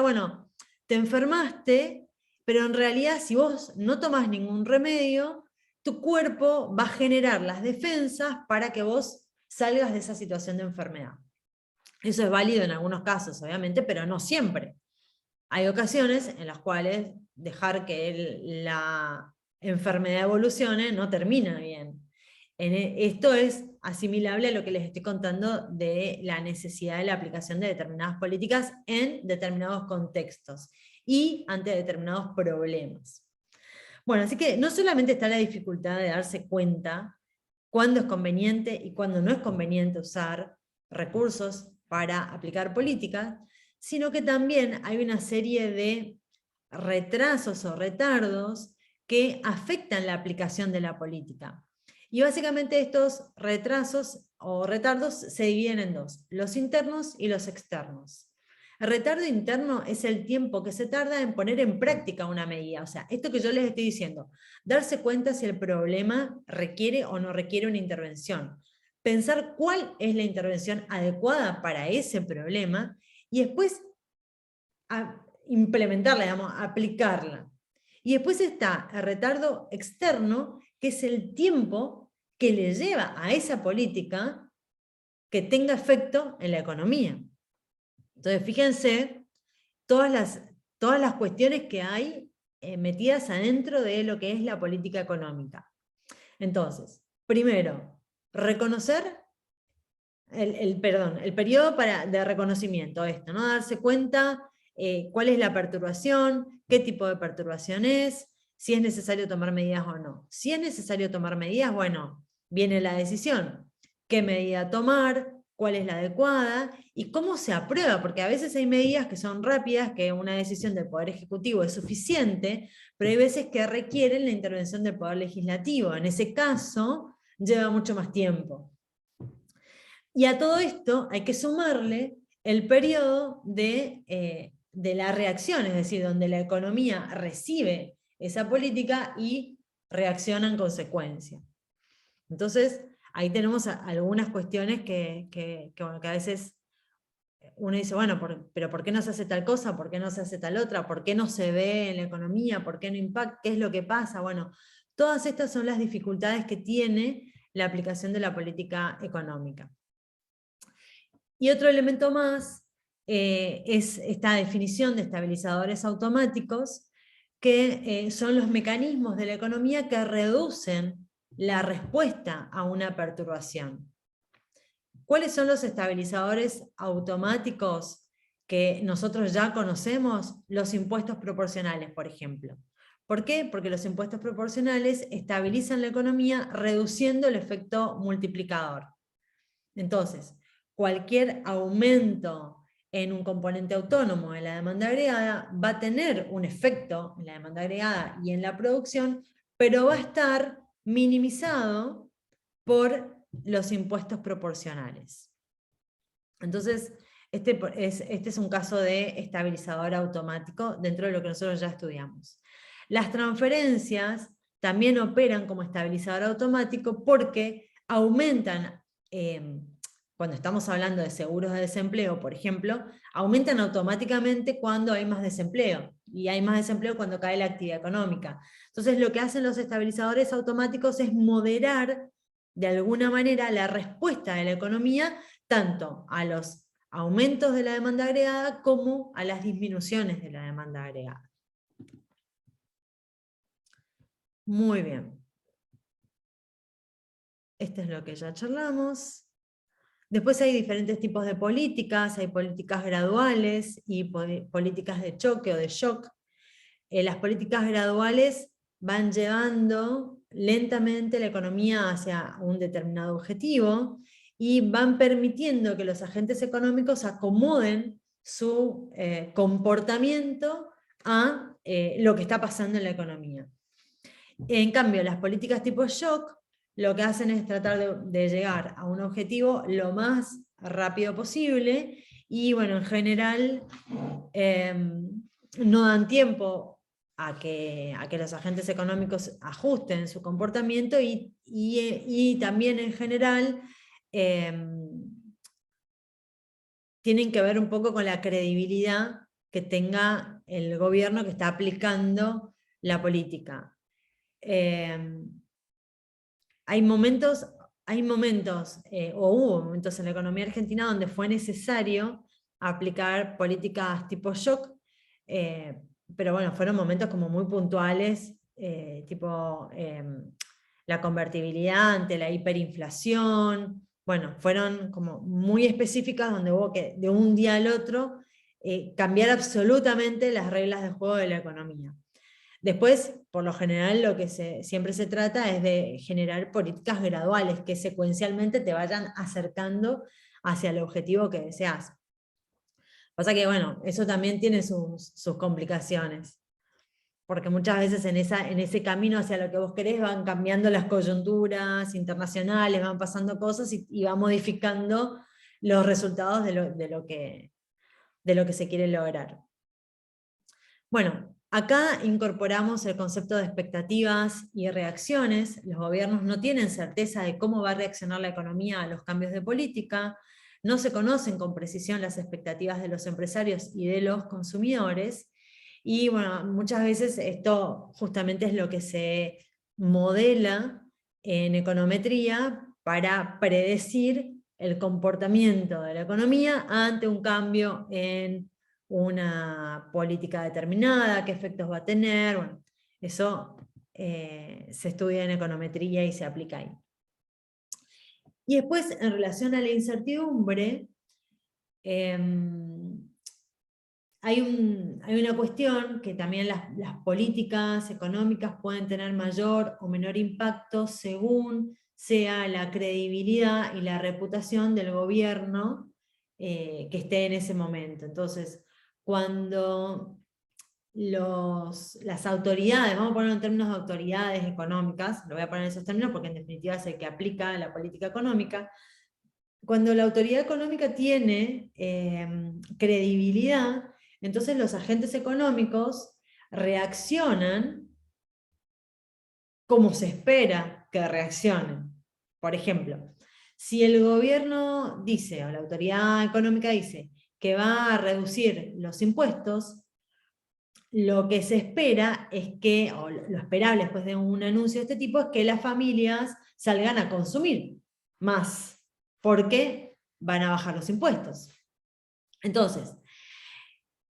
S1: bueno, te enfermaste, pero en realidad si vos no tomás ningún remedio, tu cuerpo va a generar las defensas para que vos salgas de esa situación de enfermedad. Eso es válido en algunos casos, obviamente, pero no siempre. Hay ocasiones en las cuales dejar que la enfermedad evolucione no termina bien. Esto es asimilable a lo que les estoy contando de la necesidad de la aplicación de determinadas políticas en determinados contextos y ante determinados problemas. Bueno, así que no solamente está la dificultad de darse cuenta cuándo es conveniente y cuándo no es conveniente usar recursos para aplicar políticas, sino que también hay una serie de retrasos o retardos que afectan la aplicación de la política. Y básicamente estos retrasos o retardos se dividen en dos, los internos y los externos. El retardo interno es el tiempo que se tarda en poner en práctica una medida. O sea, esto que yo les estoy diciendo, darse cuenta si el problema requiere o no requiere una intervención. Pensar cuál es la intervención adecuada para ese problema y después implementarla, digamos, aplicarla. Y después está el retardo externo, que es el tiempo que le lleva a esa política que tenga efecto en la economía. Entonces, fíjense todas las cuestiones que hay metidas adentro de lo que es la política económica. Entonces, primero, reconocer el periodo de reconocimiento, ¿no? Darse cuenta cuál es la perturbación, qué tipo de perturbación es, si es necesario tomar medidas o no. Si es necesario tomar medidas, bueno, viene la decisión. ¿Qué medida tomar? ¿Cuál es la adecuada? ¿Y cómo se aprueba? Porque a veces hay medidas que son rápidas, que una decisión del Poder Ejecutivo es suficiente, pero hay veces que requieren la intervención del Poder Legislativo. En ese caso, lleva mucho más tiempo. Y a todo esto hay que sumarle el periodo de la reacción, es decir, donde la economía recibe esa política y reacciona en consecuencia. Entonces, ahí tenemos algunas cuestiones que a veces uno dice, bueno, pero ¿por qué no se hace tal cosa? ¿Por qué no se hace tal otra? ¿Por qué no se ve en la economía? ¿Por qué no impacta? ¿Qué es lo que pasa? Bueno, todas estas son las dificultades que tiene la aplicación de la política económica. Y otro elemento más es esta definición de estabilizadores automáticos, que son los mecanismos de la economía que reducen la respuesta a una perturbación. ¿Cuáles son los estabilizadores automáticos que nosotros ya conocemos? Los impuestos proporcionales, por ejemplo. ¿Por qué? Porque los impuestos proporcionales estabilizan la economía reduciendo el efecto multiplicador. Entonces, cualquier aumento en un componente autónomo de la demanda agregada va a tener un efecto en la demanda agregada y en la producción, pero va a estar minimizado por los impuestos proporcionales. Entonces, este es un caso de estabilizador automático dentro de lo que nosotros ya estudiamos. Las transferencias también operan como estabilizador automático porque aumentan, cuando estamos hablando de seguros de desempleo, por ejemplo, aumentan automáticamente cuando hay más desempleo, y hay más desempleo cuando cae la actividad económica. Entonces, lo que hacen los estabilizadores automáticos es moderar de alguna manera la respuesta de la economía tanto a los aumentos de la demanda agregada como a las disminuciones de la demanda agregada. Muy bien. Esto es lo que ya charlamos. Después hay diferentes tipos de políticas, hay políticas graduales y políticas de choque o de shock. Las políticas graduales van llevando lentamente la economía hacia un determinado objetivo, y van permitiendo que los agentes económicos acomoden su comportamiento a lo que está pasando en la economía. En cambio, las políticas tipo shock lo que hacen es tratar de llegar a un objetivo lo más rápido posible y, bueno, en general no dan tiempo a que los agentes económicos ajusten su comportamiento y también en general tienen que ver un poco con la credibilidad que tenga el gobierno que está aplicando la política. Hay momentos, o hubo momentos en la economía argentina donde fue necesario aplicar políticas tipo shock, pero bueno, fueron momentos como muy puntuales, tipo la convertibilidad ante la hiperinflación, bueno, fueron como muy específicas donde hubo que de un día al otro cambiar absolutamente las reglas de juego de la economía. Después, por lo general, lo que siempre se trata es de generar políticas graduales que secuencialmente te vayan acercando hacia el objetivo que deseas. Pasa que, bueno, eso también tiene sus complicaciones, porque muchas veces en ese camino hacia lo que vos querés van cambiando las coyunturas internacionales, van pasando cosas y va modificando los resultados de lo que se quiere lograr. Bueno, acá incorporamos el concepto de expectativas y reacciones. Los gobiernos no tienen certeza de cómo va a reaccionar la economía a los cambios de política, no se conocen con precisión las expectativas de los empresarios y de los consumidores, y bueno, muchas veces esto justamente es lo que se modela en econometría para predecir el comportamiento de la economía ante un cambio en una política determinada, qué efectos va a tener. Bueno, eso se estudia en econometría y se aplica ahí. Y después, en relación a la incertidumbre, hay una cuestión que también las políticas económicas pueden tener mayor o menor impacto según sea la credibilidad y la reputación del gobierno que esté en ese momento. Entonces, cuando las autoridades, vamos a ponerlo en términos de autoridades económicas, lo voy a poner en esos términos porque en definitiva es el que aplica la política económica, cuando la autoridad económica tiene credibilidad, entonces los agentes económicos reaccionan como se espera que reaccionen. Por ejemplo, si el gobierno dice, o la autoridad económica dice, que va a reducir los impuestos, lo que se espera es que, o lo esperable después de un anuncio de este tipo, es que las familias salgan a consumir más, porque van a bajar los impuestos. Entonces,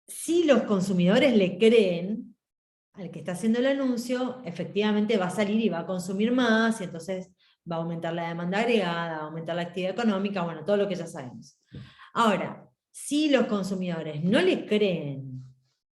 S1: si los consumidores le creen al que está haciendo el anuncio, efectivamente va a salir y va a consumir más, y entonces va a aumentar la demanda agregada, va a aumentar la actividad económica, bueno, todo lo que ya sabemos. Ahora, si los consumidores no le creen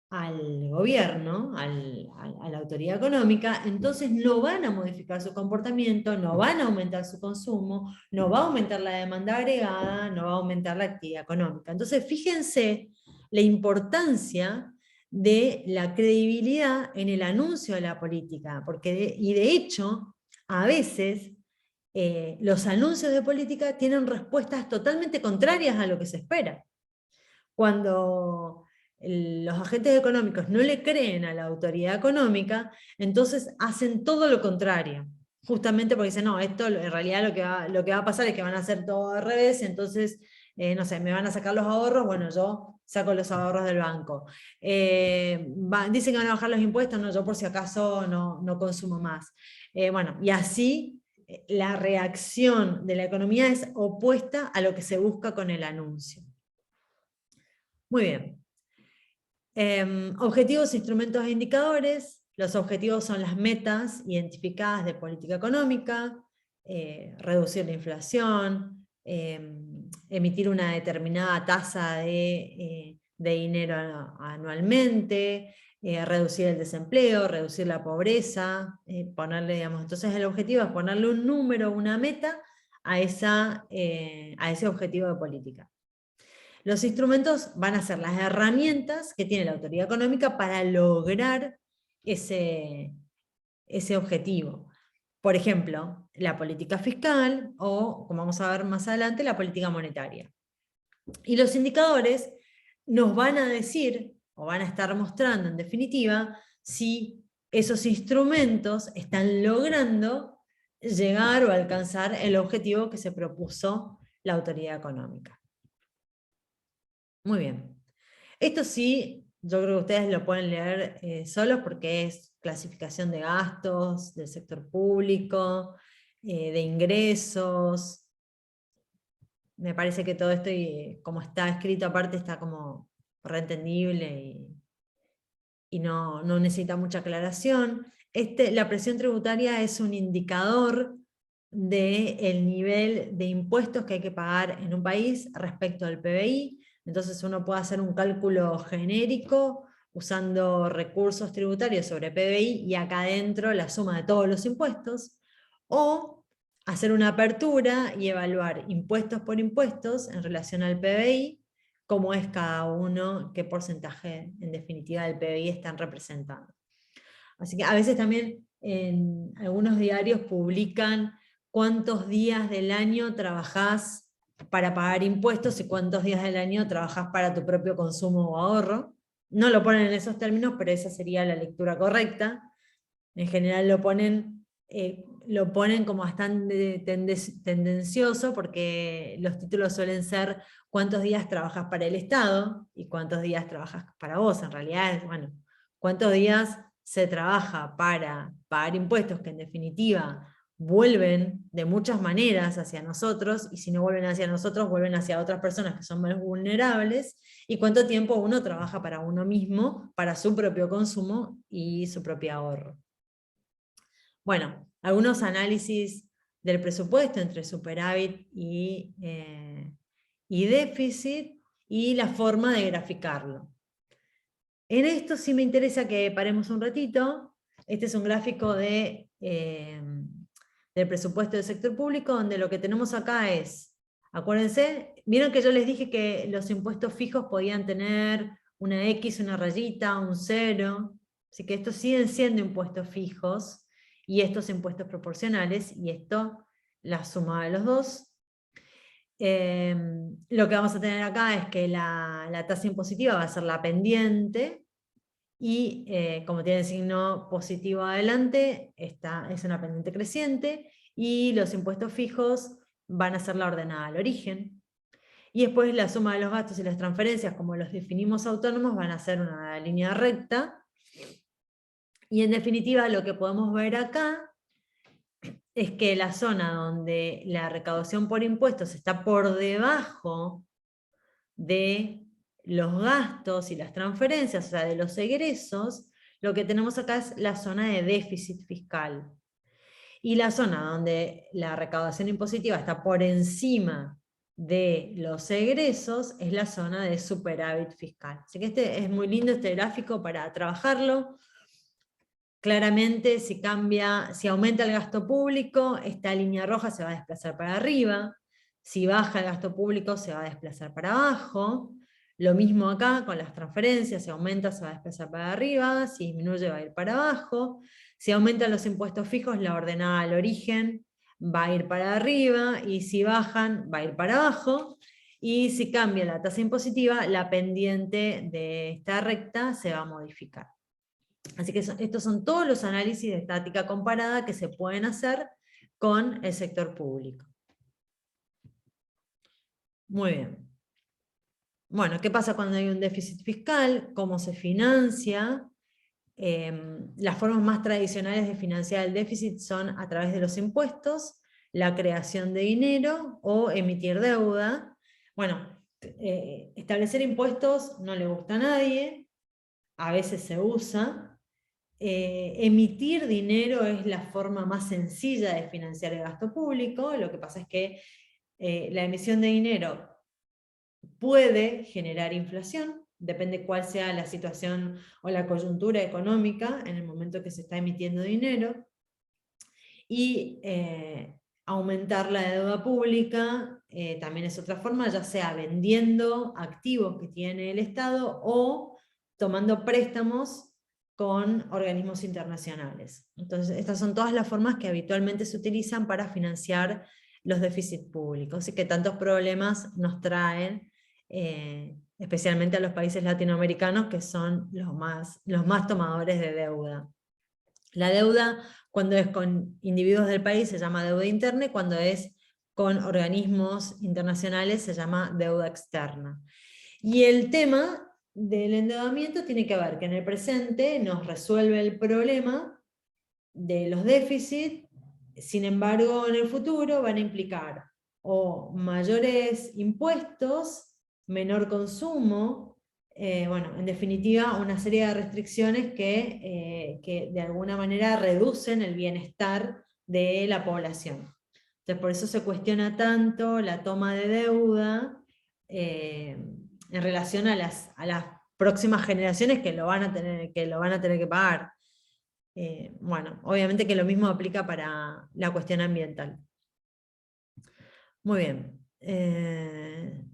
S1: al gobierno, a la autoridad económica, entonces no van a modificar su comportamiento, no van a aumentar su consumo, no va a aumentar la demanda agregada, no va a aumentar la actividad económica. Entonces, fíjense la importancia de la credibilidad en el anuncio de la política, porque de hecho, a veces los anuncios de política tienen respuestas totalmente contrarias a lo que se espera. Cuando los agentes económicos no le creen a la autoridad económica, entonces hacen todo lo contrario. Justamente porque dicen, no, esto en realidad lo que va a pasar es que van a hacer todo al revés, entonces, no sé, me van a sacar los ahorros, bueno, yo saco los ahorros del banco. Dicen que van a bajar los impuestos, no, yo por si acaso no consumo más. Bueno, y así la reacción de la economía es opuesta a lo que se busca con el anuncio. Muy bien. Objetivos, instrumentos e indicadores. Los objetivos son las metas identificadas de política económica, reducir la inflación, emitir una determinada tasa de dinero anualmente, reducir el desempleo, reducir la pobreza, ponerle, digamos, entonces el objetivo es ponerle un número, una meta a ese objetivo de política. Los instrumentos van a ser las herramientas que tiene la autoridad económica para lograr ese objetivo. Por ejemplo, la política fiscal o, como vamos a ver más adelante, la política monetaria. Y los indicadores nos van a decir, o van a estar mostrando en definitiva, si esos instrumentos están logrando llegar o alcanzar el objetivo que se propuso la autoridad económica. Muy bien. Esto sí, yo creo que ustedes lo pueden leer solos porque es clasificación de gastos, del sector público, de ingresos. Me parece que todo esto, como está escrito aparte, está como reentendible y no necesita mucha aclaración. La presión tributaria es un indicador del nivel de impuestos que hay que pagar en un país respecto al PBI. Entonces uno puede hacer un cálculo genérico usando recursos tributarios sobre PBI y acá adentro la suma de todos los impuestos, o hacer una apertura y evaluar impuestos por impuestos en relación al PBI, cómo es cada uno, qué porcentaje en definitiva del PBI están representando. Así que a veces también en algunos diarios publican cuántos días del año trabajás para pagar impuestos y cuántos días del año trabajás para tu propio consumo o ahorro. No lo ponen en esos términos, pero esa sería la lectura correcta. En general lo ponen como bastante tendencioso, porque los títulos suelen ser cuántos días trabajas para el Estado y cuántos días trabajas para vos. En realidad es, bueno, cuántos días se trabaja para pagar impuestos, que en definitiva vuelven de muchas maneras hacia nosotros, y si no vuelven hacia nosotros, vuelven hacia otras personas que son más vulnerables, y cuánto tiempo uno trabaja para uno mismo, para su propio consumo y su propio ahorro. Bueno, algunos análisis del presupuesto entre superávit y déficit, y la forma de graficarlo. En esto sí me interesa que paremos un ratito. Este es un gráfico del presupuesto del sector público, donde lo que tenemos acá es, acuérdense, vieron que yo les dije que los impuestos fijos podían tener una X, una rayita, un 0, así que estos siguen siendo impuestos fijos, y estos impuestos proporcionales, y esto, la suma de los dos. Lo que vamos a tener acá es que la tasa impositiva va a ser la pendiente, y como tiene el signo positivo adelante, esta es una pendiente creciente, y los impuestos fijos van a ser la ordenada al origen. Y después la suma de los gastos y las transferencias, como los definimos autónomos, van a ser una línea recta. Y en definitiva lo que podemos ver acá es que la zona donde la recaudación por impuestos está por debajo de los gastos y las transferencias, o sea, de los egresos, lo que tenemos acá es la zona de déficit fiscal. Y la zona donde la recaudación impositiva está por encima de los egresos es la zona de superávit fiscal. Así que este es muy lindo, este gráfico, para trabajarlo. Claramente, si aumenta el gasto público, esta línea roja se va a desplazar para arriba. Si baja el gasto público, se va a desplazar para abajo. Lo mismo acá con las transferencias: si aumenta, se va a desplazar para arriba; si disminuye, va a ir para abajo. Si aumentan los impuestos fijos, la ordenada al origen va a ir para arriba, y si bajan, va a ir para abajo. Y si cambia la tasa impositiva, la pendiente de esta recta se va a modificar. Así que estos son todos los análisis de estática comparada que se pueden hacer con el sector público. Muy bien. Bueno, ¿qué pasa cuando hay un déficit fiscal? ¿Cómo se financia? Las formas más tradicionales de financiar el déficit son a través de los impuestos, la creación de dinero o emitir deuda. Bueno, establecer impuestos no le gusta a nadie, a veces se usa. Emitir dinero es la forma más sencilla de financiar el gasto público. Lo que pasa es que la emisión de dinero puede generar inflación, depende cuál sea la situación o la coyuntura económica en el momento que se está emitiendo dinero. Y Aumentar la deuda pública también es otra forma, ya sea vendiendo activos que tiene el Estado o tomando préstamos con organismos internacionales. Entonces, estas son todas las formas que habitualmente se utilizan para financiar los déficits públicos y que tantos problemas nos traen, especialmente a los países latinoamericanos, que son los más tomadores de deuda. La deuda, cuando es con individuos del país, se llama deuda interna, y cuando es con organismos internacionales se llama deuda externa. Y el tema del endeudamiento tiene que ver que en el presente nos resuelve el problema de los déficits, sin embargo en el futuro van a implicar o mayores impuestos, menor consumo, bueno, en definitiva una serie de restricciones que de alguna manera reducen el bienestar de la población. Entonces por eso se cuestiona tanto la toma de deuda en relación a las próximas generaciones que lo van a tener que pagar. Bueno, obviamente que lo mismo aplica para la cuestión ambiental. Muy bien.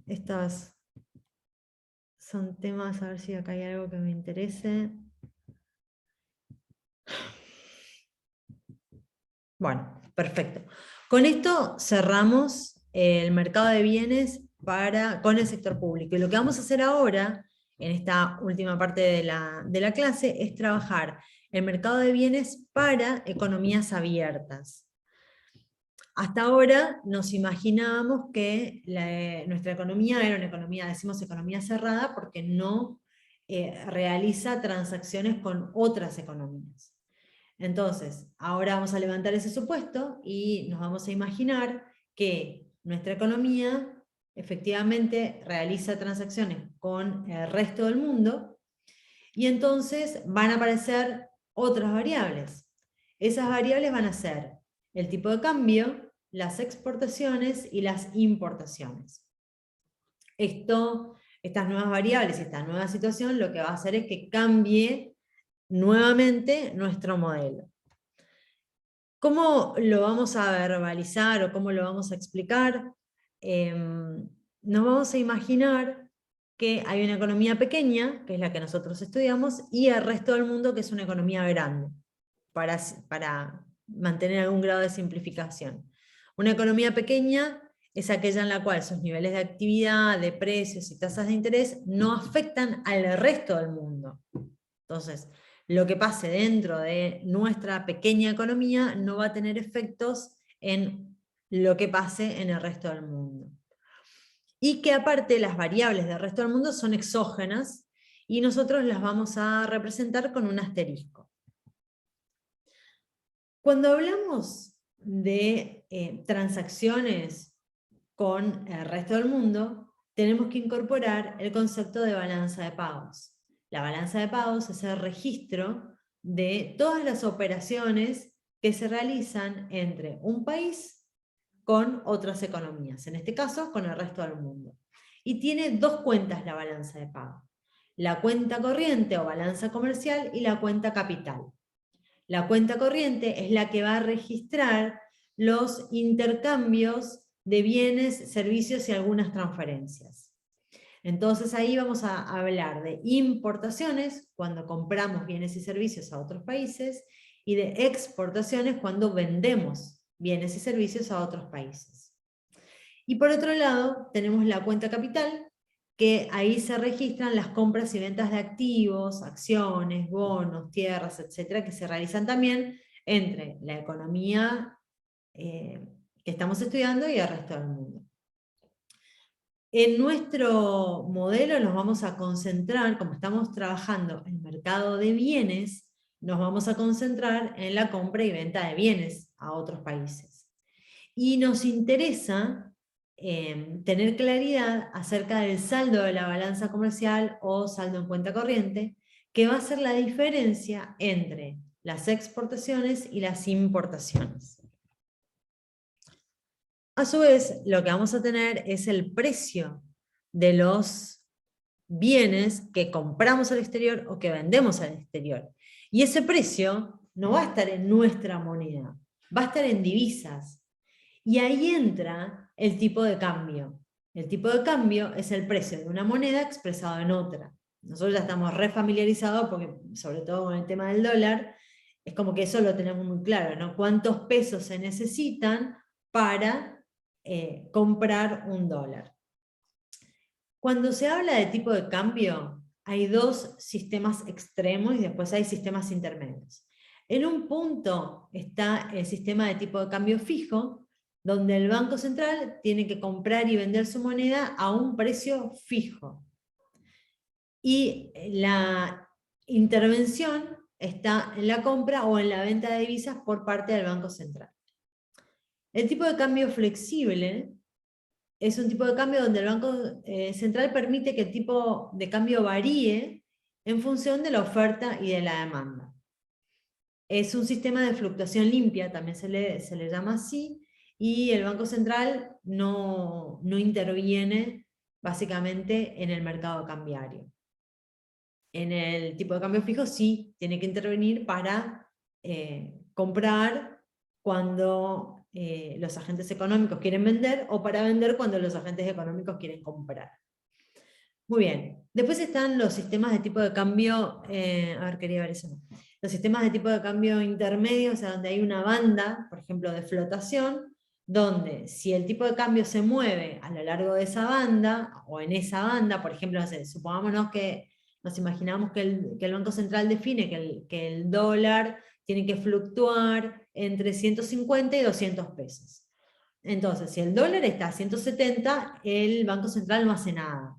S1: Estos son temas, a ver si acá hay algo que me interese. Bueno, perfecto. Con esto cerramos el mercado de bienes con el sector público. Y lo que vamos a hacer ahora, en esta última parte de la clase, es trabajar el mercado de bienes para economías abiertas. Hasta ahora nos imaginábamos que nuestra economía era una economía, decimos economía cerrada, porque no realiza transacciones con otras economías. Entonces, ahora vamos a levantar ese supuesto y nos vamos a imaginar que nuestra economía efectivamente realiza transacciones con el resto del mundo, y entonces van a aparecer otras variables. Esas variables van a ser el tipo de cambio, las exportaciones y las importaciones. Estas nuevas variables y esta nueva situación lo que va a hacer es que cambie nuevamente nuestro modelo. ¿Cómo lo vamos a verbalizar o cómo lo vamos a explicar? Nos vamos a imaginar que hay una economía pequeña, que es la que nosotros estudiamos, y el resto del mundo, que es una economía grande, para mantener algún grado de simplificación. Una economía pequeña es aquella en la cual sus niveles de actividad, de precios y tasas de interés no afectan al resto del mundo. Entonces, lo que pase dentro de nuestra pequeña economía no va a tener efectos en lo que pase en el resto del mundo. Y que aparte las variables del resto del mundo son exógenas y nosotros las vamos a representar con un asterisco. Cuando hablamos de transacciones con el resto del mundo, tenemos que incorporar el concepto de balanza de pagos. La balanza de pagos es el registro de todas las operaciones que se realizan entre un país con otras economías, en este caso con el resto del mundo. Y tiene dos cuentas la balanza de pago: la cuenta corriente o balanza comercial y la cuenta capital. La cuenta corriente es la que va a registrar los intercambios de bienes, servicios y algunas transferencias. Entonces ahí vamos a hablar de importaciones, cuando compramos bienes y servicios a otros países, y de exportaciones, cuando vendemos bienes y servicios a otros países. Y por otro lado, tenemos la cuenta capital, que ahí se registran las compras y ventas de activos, acciones, bonos, tierras, etcétera, que se realizan también entre la economía que estamos estudiando y el resto del mundo. En nuestro modelo nos vamos a concentrar, como estamos trabajando en el mercado de bienes, nos vamos a concentrar en la compra y venta de bienes a otros países. Y nos interesa tener claridad acerca del saldo de la balanza comercial o saldo en cuenta corriente, que va a ser la diferencia entre las exportaciones y las importaciones. A su vez, lo que vamos a tener es el precio de los bienes que compramos al exterior o que vendemos al exterior. Y ese precio no va a estar en nuestra moneda, va a estar en divisas. Y ahí entra el tipo de cambio. El tipo de cambio es el precio de una moneda expresado en otra. Nosotros ya estamos refamiliarizados porque, sobre todo con el tema del dólar, es como que eso lo tenemos muy claro, ¿no? ¿Cuántos pesos se necesitan para comprar un dólar? Cuando se habla de tipo de cambio, hay dos sistemas extremos y después hay sistemas intermedios. En un punto está el sistema de tipo de cambio fijo, donde el Banco Central tiene que comprar y vender su moneda a un precio fijo. Y la intervención está en la compra o en la venta de divisas por parte del Banco Central. El tipo de cambio flexible es un tipo de cambio donde el Banco Central permite que el tipo de cambio varíe en función de la oferta y de la demanda. Es un sistema de fluctuación limpia, también se le llama así, y el Banco Central no interviene básicamente en el mercado cambiario. En el tipo de cambio fijo sí tiene que intervenir para comprar cuando los agentes económicos quieren vender, o para vender cuando los agentes económicos quieren comprar. Muy bien. Después están los sistemas de tipo de cambio, a ver, quería ver eso. Los sistemas de tipo de cambio intermedio, o sea, donde hay una banda, por ejemplo, de flotación, donde si el tipo de cambio se mueve a lo largo de esa banda, o en esa banda, por ejemplo, no sé, supongámonos que nos imaginamos que el Banco Central define que el dólar tiene que fluctuar entre 150 y 200 pesos. Entonces, si el dólar está a 170, el Banco Central no hace nada.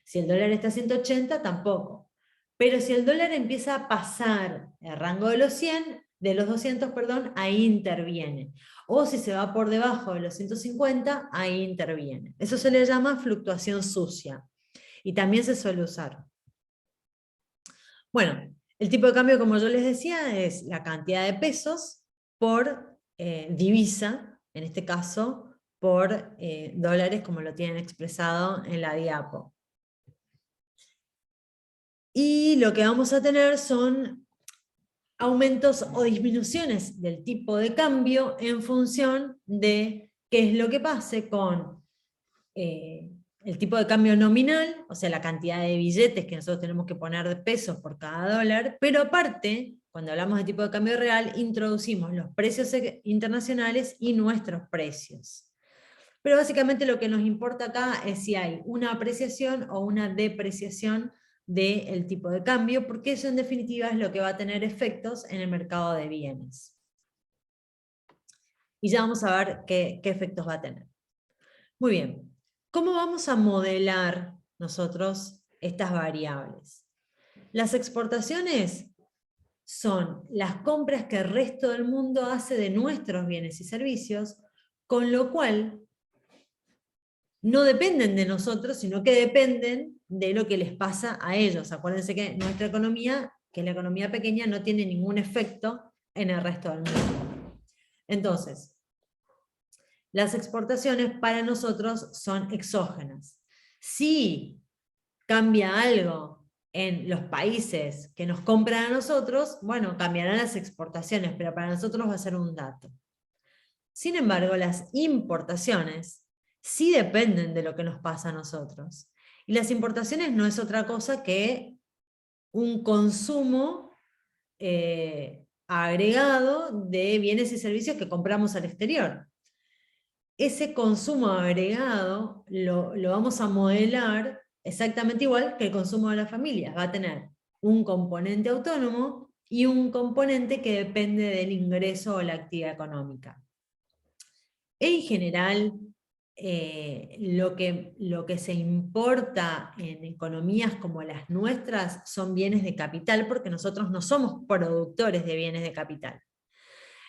S1: Si el dólar está a 180, tampoco. Pero si el dólar empieza a pasar el rango de los 100, de los 200, perdón, ahí interviene. O si se va por debajo de los 150, ahí interviene. Eso se le llama fluctuación sucia. Y también se suele usar. Bueno, el tipo de cambio, como yo les decía, es la cantidad de pesos por divisa, en este caso, por dólares, como lo tienen expresado en la diapo. Y lo que vamos a tener son aumentos o disminuciones del tipo de cambio en función de qué es lo que pase con el tipo de cambio nominal, o sea, la cantidad de billetes que nosotros tenemos que poner de pesos por cada dólar, pero aparte, cuando hablamos de tipo de cambio real, introducimos los precios internacionales y nuestros precios. Pero básicamente lo que nos importa acá es si hay una apreciación o una depreciación del tipo de cambio, porque eso en definitiva es lo que va a tener efectos en el mercado de bienes. Y ya vamos a ver qué efectos va a tener. Muy bien, ¿cómo vamos a modelar nosotros estas variables? Las exportaciones son las compras que el resto del mundo hace de nuestros bienes y servicios, con lo cual no dependen de nosotros, sino que dependen de lo que les pasa a ellos. Acuérdense que nuestra economía, que es la economía pequeña, no tiene ningún efecto en el resto del mundo. Entonces, las exportaciones para nosotros son exógenas. Si cambia algo en los países que nos compran a nosotros, bueno, cambiarán las exportaciones, pero para nosotros va a ser un dato. Sin embargo, las importaciones sí dependen de lo que nos pasa a nosotros. Y las importaciones no es otra cosa que un consumo agregado de bienes y servicios que compramos al exterior. Ese consumo agregado lo vamos a modelar exactamente igual que el consumo de las familias. Va a tener un componente autónomo y un componente que depende del ingreso o la actividad económica. En general, lo que se importa en economías como las nuestras son bienes de capital, porque nosotros no somos productores de bienes de capital.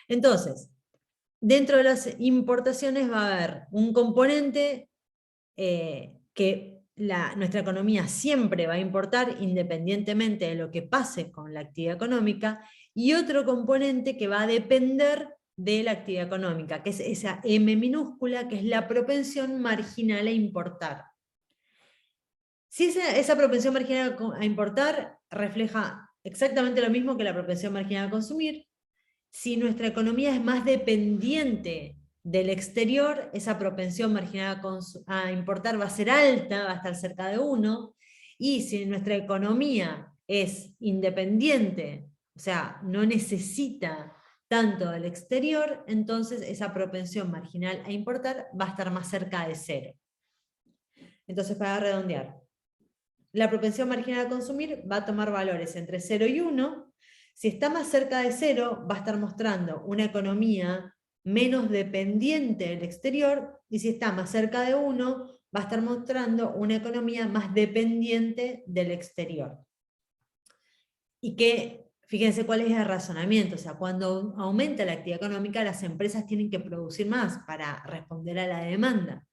S1: Entonces, dentro de las importaciones va a haber un componente que nuestra economía siempre va a importar independientemente de lo que pase con la actividad económica, y otro componente que va a depender de la actividad económica, que es esa M minúscula, que es la propensión marginal a importar. Si esa propensión marginal a importar refleja exactamente lo mismo que la propensión marginal a consumir, si nuestra economía es más dependiente del exterior, esa propensión marginal a importar va a ser alta, va a estar cerca de 1, y si nuestra economía es independiente, o sea, no necesita tanto del exterior, entonces esa propensión marginal a importar va a estar más cerca de 0. Entonces, para redondear, la propensión marginal a consumir va a tomar valores entre 0 y 1. Si está más cerca de 0, va a estar mostrando una economía menos dependiente del exterior, y si está más cerca de 1, va a estar mostrando una economía más dependiente del exterior. Y que, fíjense cuál es el razonamiento, o sea, cuando aumenta la actividad económica, las empresas tienen que producir más para responder a la demanda.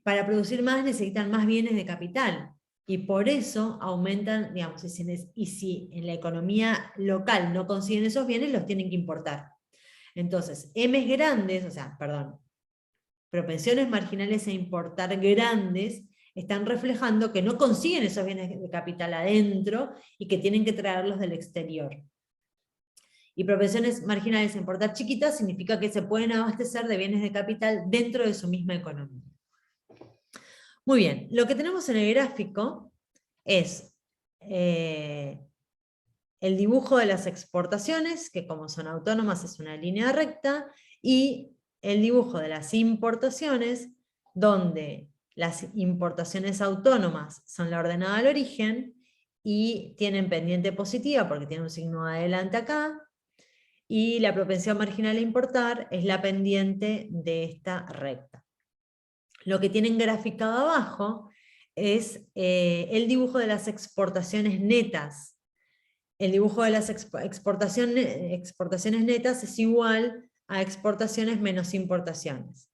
S1: Para producir más necesitan más bienes de capital, y por eso aumentan, digamos, y si en la economía local no consiguen esos bienes, los tienen que importar. Entonces, M grandes, o sea, perdón, propensiones marginales a importar grandes, están reflejando que no consiguen esos bienes de capital adentro y que tienen que traerlos del exterior. Y propensiones marginales a importar chiquitas significa que se pueden abastecer de bienes de capital dentro de su misma economía. Muy bien, lo que tenemos en el gráfico es el dibujo de las exportaciones, que como son autónomas es una línea recta, y el dibujo de las importaciones, donde las importaciones autónomas son la ordenada al origen y tienen pendiente positiva porque tiene un signo adelante acá, y la propensión marginal a importar es la pendiente de esta recta. Lo que tienen graficado abajo es el dibujo de las exportaciones netas. El dibujo de las exportaciones netas es igual a exportaciones menos importaciones.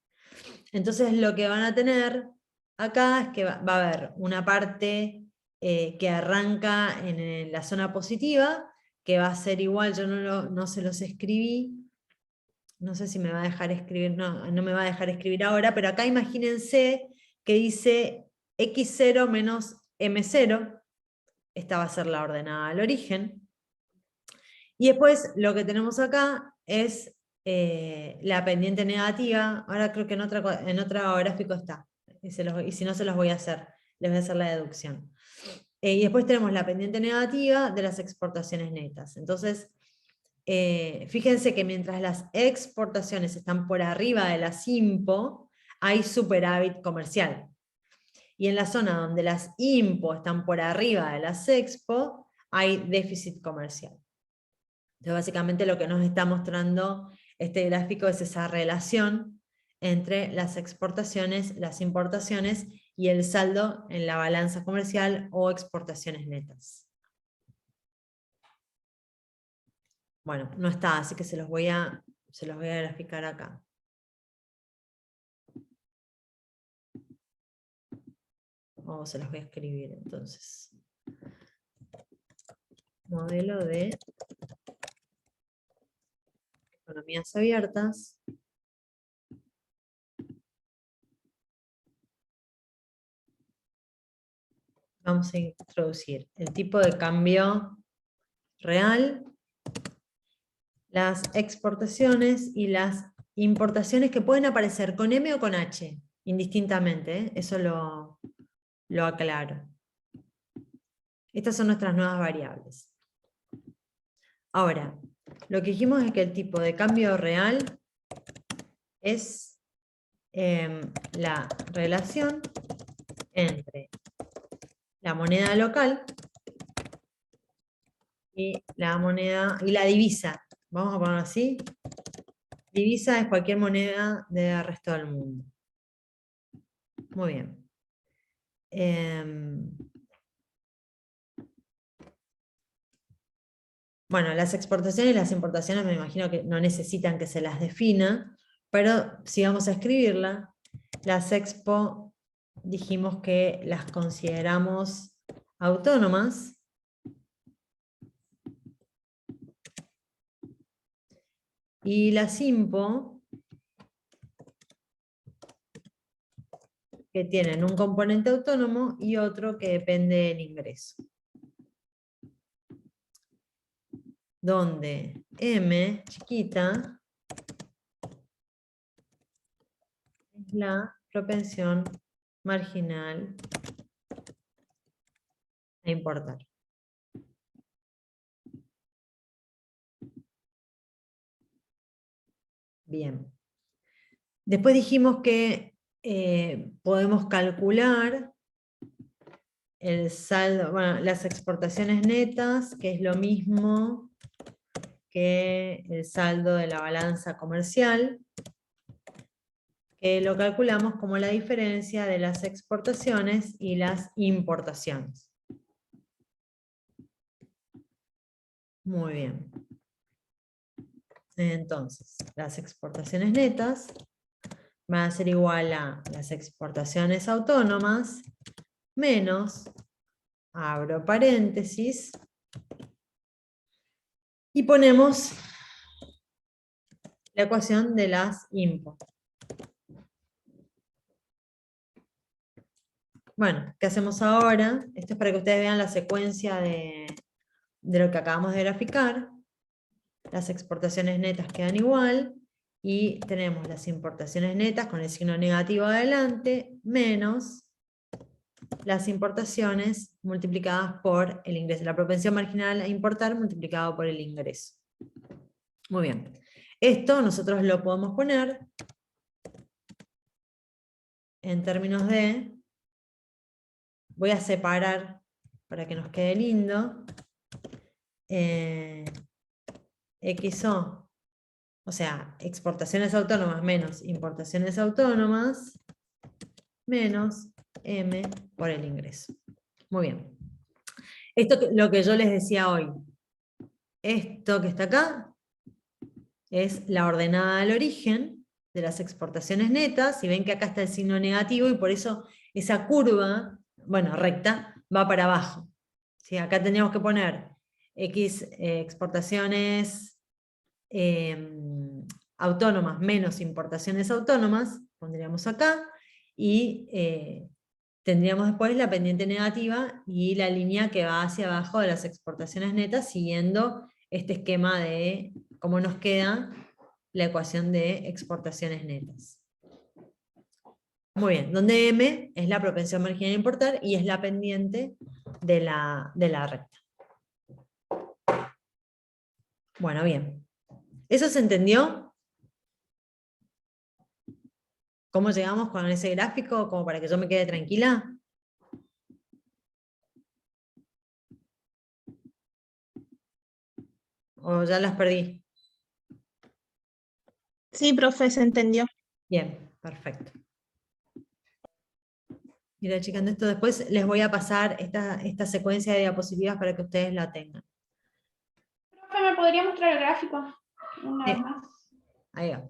S1: Entonces lo que van a tener acá es que va a haber una parte que arranca en la zona positiva, que va a ser igual, yo no se los escribí, no sé si me va a dejar escribir, no me va a dejar escribir ahora, pero acá imagínense que dice x0 menos m0, esta va a ser la ordenada al origen, y después lo que tenemos acá es la pendiente negativa. Ahora creo que en otro gráfico está, y si no se los voy a hacer, les voy a hacer la deducción. Y después tenemos la pendiente negativa de las exportaciones netas. Entonces, fíjense que mientras las exportaciones están por arriba de las IMPO, hay superávit comercial. Y en la zona donde las IMPO están por arriba de las EXPO, hay déficit comercial. Entonces, básicamente lo que nos está mostrando este gráfico es esa relación entre las exportaciones, las importaciones y el saldo en la balanza comercial o exportaciones netas. Bueno, no está, así que se los voy a graficar acá. O se los voy a escribir entonces. Modelo de economías abiertas. Vamos a introducir el tipo de cambio real, las exportaciones y las importaciones que pueden aparecer con M o con H, indistintamente, ¿eh? Eso lo aclaro. Estas son nuestras nuevas variables. Ahora, lo que dijimos es que el tipo de cambio real es la relación entre la moneda local y la divisa. Vamos a ponerlo así. Divisa es cualquier moneda del resto del mundo. Muy bien. Bueno, las exportaciones y las importaciones me imagino que no necesitan que se las defina, pero si vamos a escribirla, las expo dijimos que las consideramos autónomas. Y las impo, que tienen un componente autónomo y otro que depende del ingreso. Donde M chiquita la propensión marginal a importar. Bien. Después dijimos que podemos calcular el saldo, bueno, las exportaciones netas, que es lo mismo que el saldo de la balanza comercial, que lo calculamos como la diferencia de las exportaciones y las importaciones. Muy bien. Entonces, las exportaciones netas van a ser igual a las exportaciones autónomas menos, abro paréntesis, y ponemos la ecuación de las import. Bueno, ¿qué hacemos ahora? Esto es para que ustedes vean la secuencia de lo que acabamos de graficar. Las exportaciones netas quedan igual, y tenemos las importaciones netas con el signo negativo adelante, menos las importaciones multiplicadas por el ingreso. La propensión marginal a importar multiplicado por el ingreso. Muy bien. Esto nosotros lo podemos poner en términos de... Voy a separar para que nos quede lindo. XO, o sea, exportaciones autónomas menos importaciones autónomas, menos M por el ingreso. Muy bien. Esto es lo que yo les decía hoy. Esto que está acá es la ordenada al origen de las exportaciones netas, y ven que acá está el signo negativo, y por eso esa curva, bueno, recta, va para abajo. ¿Sí? Acá tendríamos que poner X exportaciones autónomas menos importaciones autónomas, pondríamos acá, y tendríamos después la pendiente negativa y la línea que va hacia abajo de las exportaciones netas, siguiendo este esquema de cómo nos queda la ecuación de exportaciones netas. Muy bien, donde M es la propensión marginal a importar y es la pendiente de la recta. Bueno, bien. ¿Eso se entendió? ¿Cómo llegamos con ese gráfico? Como para que yo me quede tranquila. ¿O ya las perdí?
S3: Sí, profe, se entendió.
S1: Bien, perfecto. Ir achicando esto, después les voy a pasar esta secuencia de diapositivas para que ustedes la tengan.
S2: Profe, ¿me podría mostrar el gráfico una vez más?
S1: Ahí va.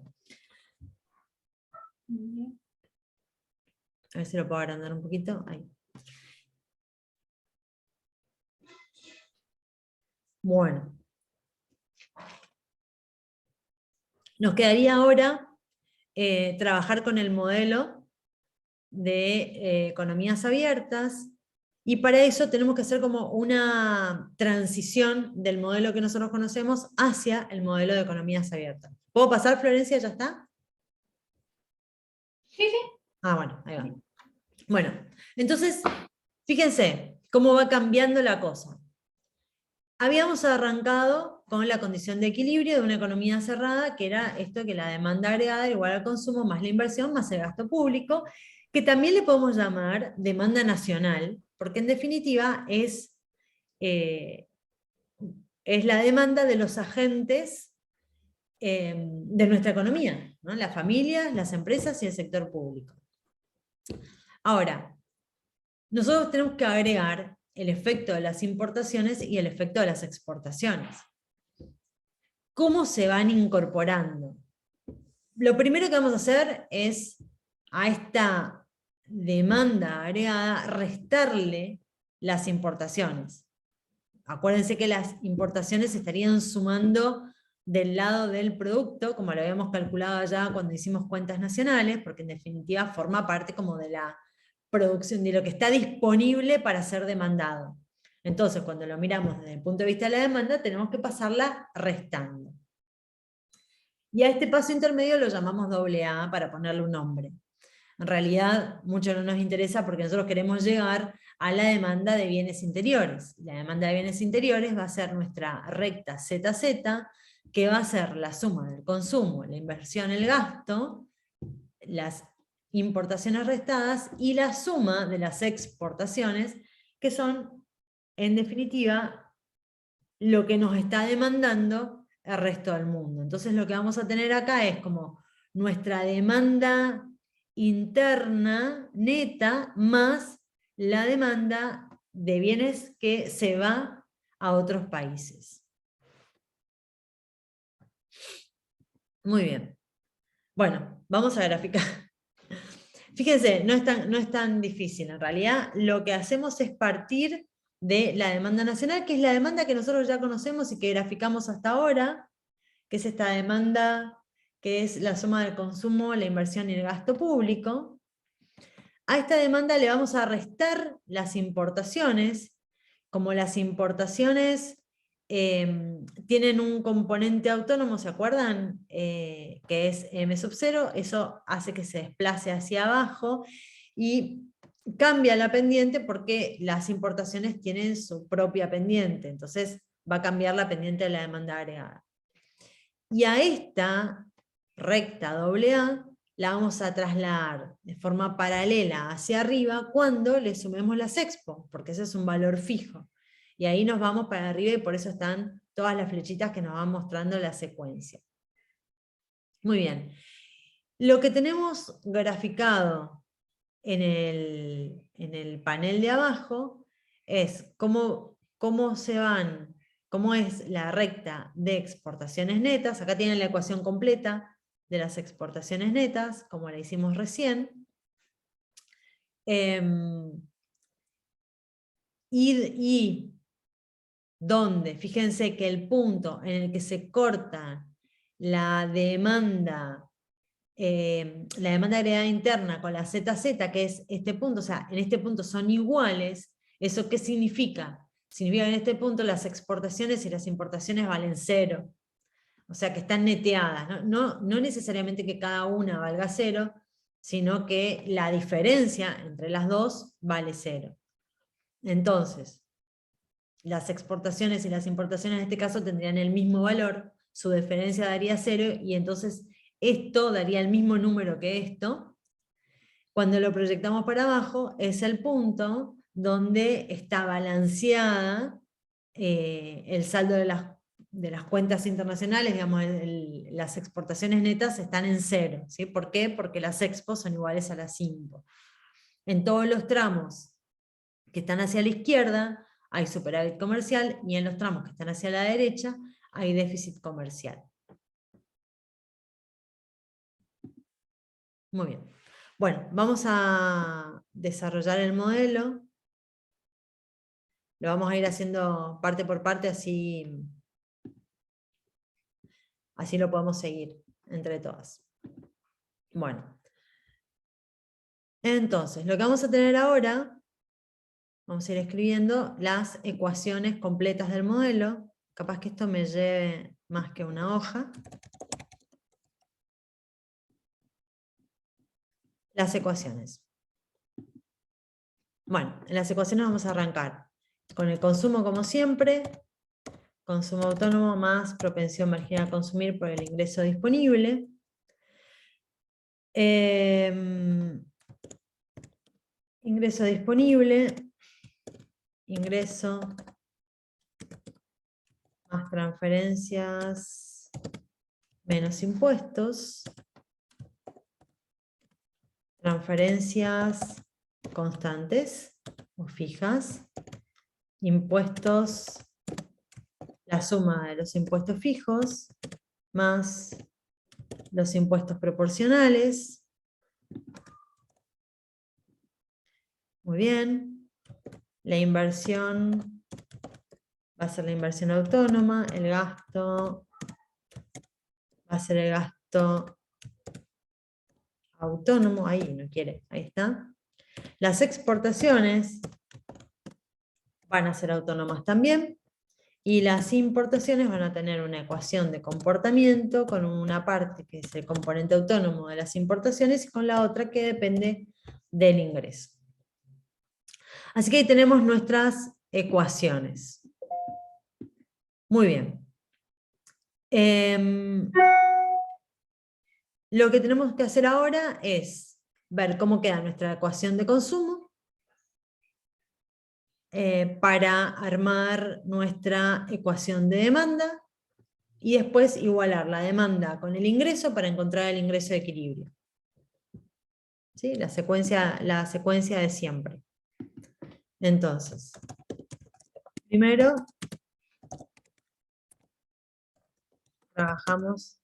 S1: A ver si lo puedo agrandar un poquito. Ahí. Bueno. Nos quedaría ahora trabajar con el modelo de economías abiertas, y para eso tenemos que hacer como una transición del modelo que nosotros conocemos hacia el modelo de economías abiertas. ¿Puedo pasar, Florencia? ¿Ya está?
S2: Sí, sí.
S1: Ah, bueno, ahí va. Bueno, entonces, fíjense cómo va cambiando la cosa. Habíamos arrancado con la condición de equilibrio de una economía cerrada, que era esto, que la demanda agregada era igual al consumo más la inversión más el gasto público, que también le podemos llamar demanda nacional, porque en definitiva es la demanda de los agentes de nuestra economía, ¿no? Las familias, las empresas y el sector público. Ahora, nosotros tenemos que agregar el efecto de las importaciones y el efecto de las exportaciones. ¿Cómo se van incorporando? Lo primero que vamos a hacer es a esta demanda agregada restarle las importaciones. Acuérdense que las importaciones estarían sumando del lado del producto, como lo habíamos calculado ya cuando hicimos cuentas nacionales, porque en definitiva forma parte como de la producción, de lo que está disponible para ser demandado. Entonces, cuando lo miramos desde el punto de vista de la demanda, tenemos que pasarla restando. Y a este paso intermedio lo llamamos AA para ponerle un nombre. En realidad, mucho no nos interesa porque nosotros queremos llegar a la demanda de bienes interiores. La demanda de bienes interiores va a ser nuestra recta ZZ, que va a ser la suma del consumo, la inversión, el gasto, las importaciones restadas y la suma de las exportaciones, que son, en definitiva, lo que nos está demandando el resto del mundo. Entonces lo que vamos a tener acá es como nuestra demanda interna neta más la demanda de bienes que se va a otros países. Muy bien. Bueno, vamos a graficar. Fíjense, no es tan difícil. En realidad, lo que hacemos es partir de la demanda nacional, que es la demanda que nosotros ya conocemos y que graficamos hasta ahora, que es esta demanda que es la suma del consumo, la inversión y el gasto público. A esta demanda le vamos a restar las importaciones. Como las importaciones tienen un componente autónomo, ¿se acuerdan? Que es M sub 0, eso hace que se desplace hacia abajo y cambia la pendiente porque las importaciones tienen su propia pendiente, entonces va a cambiar la pendiente de la demanda agregada. Y a esta recta AA la vamos a trasladar de forma paralela hacia arriba cuando le sumemos las expo, porque ese es un valor fijo. Y ahí nos vamos para arriba y por eso están todas las flechitas que nos van mostrando la secuencia. Muy bien. Lo que tenemos graficado en el panel de abajo es cómo es la recta de exportaciones netas. Acá tienen la ecuación completa de las exportaciones netas, como la hicimos recién. Y donde, fíjense que el punto en el que se corta la demanda agregada interna con la ZZ, que es este punto, o sea, en este punto son iguales. ¿Eso qué significa? Significa que en este punto las exportaciones y las importaciones valen 0. O sea, que están neteadas. No necesariamente que cada una valga 0, sino que la diferencia entre las dos vale 0. Entonces, las exportaciones y las importaciones en este caso tendrían el mismo valor, su diferencia daría 0, y entonces esto daría el mismo número que esto. Cuando lo proyectamos para abajo, es el punto donde está balanceada el saldo de las cuentas internacionales, digamos, las exportaciones netas están en 0. ¿Sí? ¿Por qué? Porque las expos son iguales a las IMPO. En todos los tramos que están hacia la izquierda hay superávit comercial, y en los tramos que están hacia la derecha hay déficit comercial. Muy bien. Bueno, vamos a desarrollar el modelo. Lo vamos a ir haciendo parte por parte, así lo podemos seguir entre todas. Bueno. Entonces, lo que vamos a tener ahora, vamos a ir escribiendo las ecuaciones completas del modelo. Capaz que esto me lleve más que una hoja. Las ecuaciones. Bueno, en las ecuaciones vamos a arrancar con el consumo como siempre, consumo autónomo más propensión marginal a consumir por el ingreso disponible. Ingreso disponible, ingreso más transferencias menos impuestos, transferencias constantes o fijas, impuestos, la suma de los impuestos fijos más los impuestos proporcionales. Muy bien. La inversión va a ser la inversión autónoma, el gasto va a ser el gasto autónomo, ahí no quiere, ahí está. Las exportaciones van a ser autónomas también, Y las importaciones van a tener una ecuación de comportamiento con una parte que es el componente autónomo de las importaciones y con la otra que depende del ingreso. Así que ahí tenemos nuestras ecuaciones. Muy bien. Lo que tenemos que hacer ahora es ver cómo queda nuestra ecuación de consumo para armar nuestra ecuación de demanda y después igualar la demanda con el ingreso para encontrar el ingreso de equilibrio. ¿Sí? La secuencia de siempre. Entonces, primero trabajamos.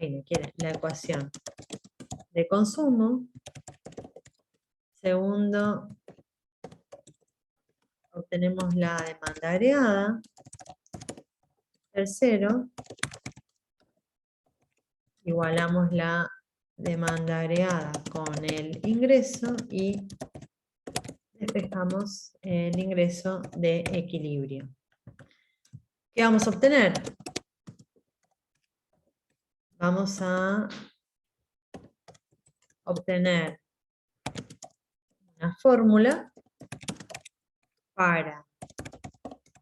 S1: Ahí me quiere la ecuación de consumo. Segundo, obtenemos la demanda agregada. Tercero, igualamos la demanda agregada con el ingreso y despejamos el ingreso de equilibrio. ¿Qué vamos a obtener? Vamos a obtener una fórmula para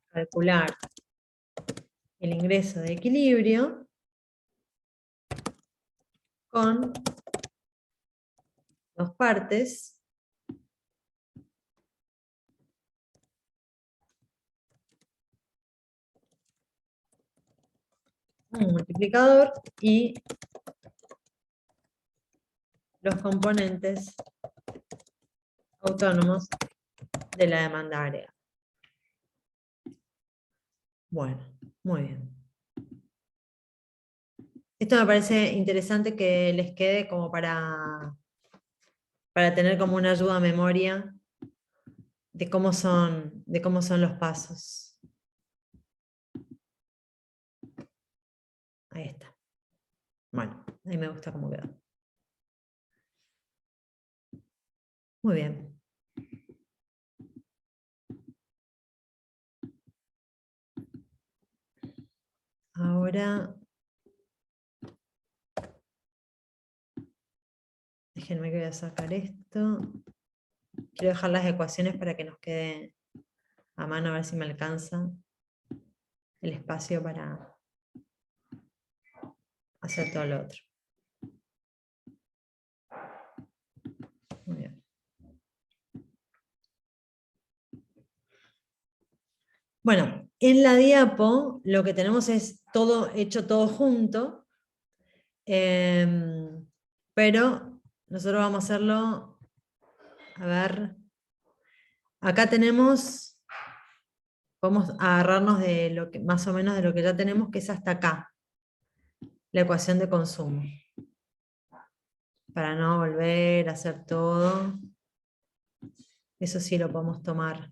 S1: calcular el ingreso de equilibrio con dos partes. Un multiplicador y los componentes autónomos de la demanda agregada. Bueno, muy bien. Esto me parece interesante que les quede como para tener como una ayuda a memoria de cómo son los pasos. Ahí está. Bueno, ahí me gusta cómo quedó. Muy bien. Ahora, déjenme que voy a sacar esto. Quiero dejar las ecuaciones para que nos quede a mano, a ver si me alcanza el espacio para hacer todo lo otro. Muy bien. Bueno, en la diapo lo que tenemos es todo hecho todo junto, pero nosotros vamos a hacerlo, a ver, acá tenemos, vamos a agarrarnos de lo que, más o menos de lo que ya tenemos, que es hasta acá, la ecuación de consumo, para no volver a hacer todo, eso sí lo podemos tomar.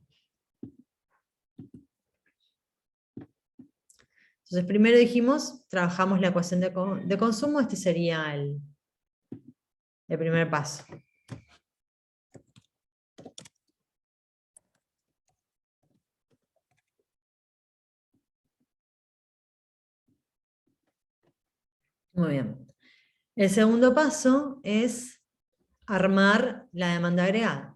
S1: Entonces primero dijimos, trabajamos la ecuación de consumo, este sería el primer paso. Muy bien. El segundo paso es armar la demanda agregada.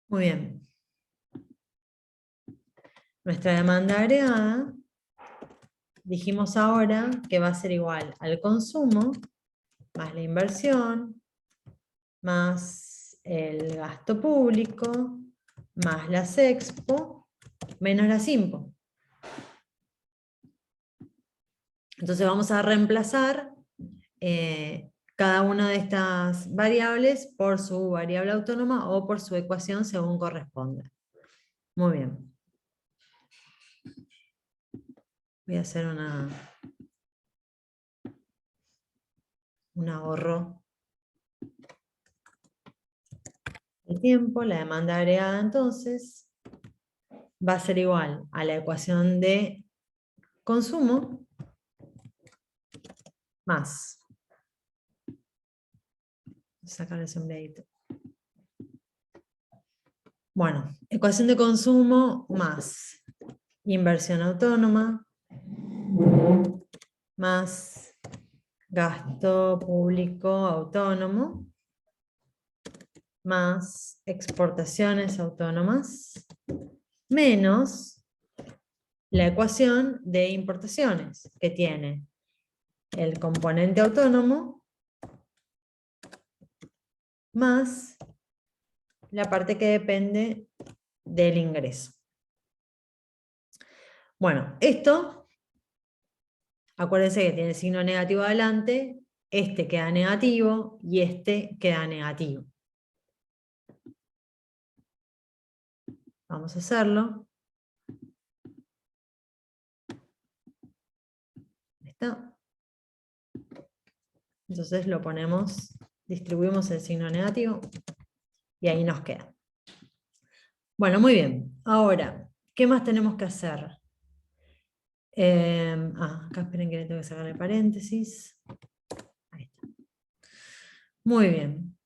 S1: Muy bien. Nuestra demanda agregada, dijimos ahora que va a ser igual al consumo, más la inversión, más el gasto público, más las expo, menos las impo. Entonces vamos a reemplazar cada una de estas variables por su variable autónoma o por su ecuación según corresponda. Muy bien. Voy a hacer un ahorro de tiempo. La demanda agregada entonces va a ser igual a la ecuación de consumo más, sacar el sombreadito. Bueno, ecuación de consumo más inversión autónoma más gasto público autónomo más exportaciones autónomas menos la ecuación de importaciones, que tiene el componente autónomo más la parte que depende del ingreso. Bueno, esto, acuérdense que tiene signo negativo adelante, este queda negativo y este queda negativo. Vamos a hacerlo. Ahí está. Entonces lo ponemos, distribuimos el signo negativo y ahí nos queda. Bueno, muy bien. Ahora, ¿qué más tenemos que hacer? Acá esperen que le tengo que sacar el paréntesis. Ahí está. Muy bien.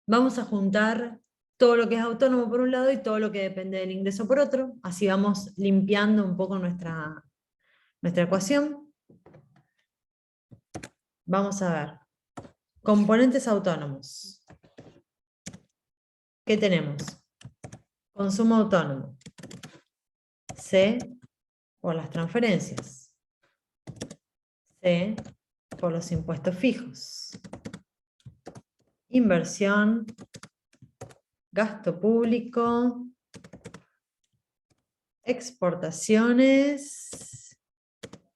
S1: Vamos a juntar todo lo que es autónomo por un lado y todo lo que depende del ingreso por otro. Así vamos limpiando un poco nuestra ecuación. Vamos a ver. Componentes autónomos. ¿Qué tenemos? Consumo autónomo. C por las transferencias. C por los impuestos fijos. Inversión. Gasto público. Exportaciones.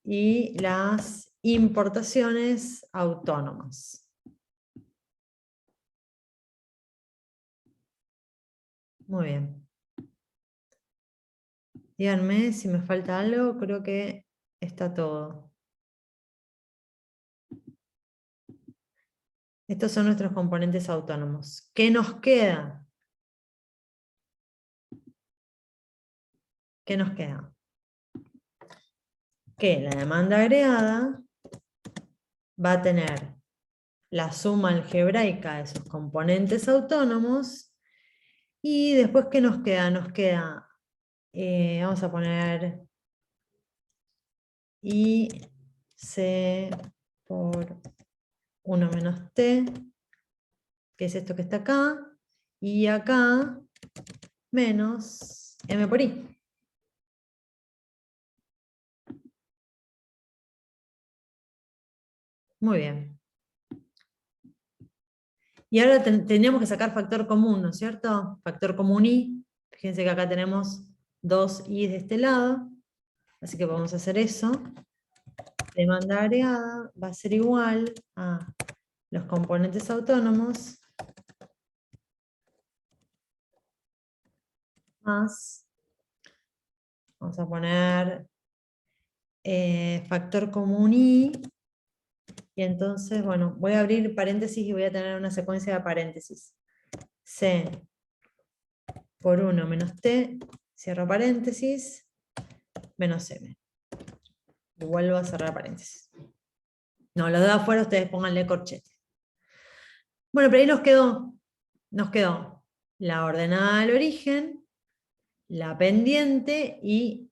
S1: Y las importaciones autónomas. Muy bien. Díganme si me falta algo, creo que está todo. Estos son nuestros componentes autónomos. ¿Qué nos queda? ¿Qué nos queda? Que la demanda agregada va a tener la suma algebraica de sus componentes autónomos y después ¿qué nos queda? Nos queda, vamos a poner IC por 1 menos T, que es esto que está acá, y acá menos M por I. Muy bien. Y ahora tendríamos que sacar factor común, ¿no es cierto? Factor común I. Fíjense que acá tenemos 2 I de este lado. Así que vamos a hacer eso. Demanda agregada va a ser igual a los componentes autónomos más, vamos a poner factor común I. Y entonces, bueno, voy a abrir paréntesis y voy a tener una secuencia de paréntesis. C por 1 menos T, cierro paréntesis, menos M. Y vuelvo a cerrar paréntesis. No, los de afuera ustedes pónganle corchete. Bueno, pero ahí nos quedó la ordenada del origen, la pendiente y,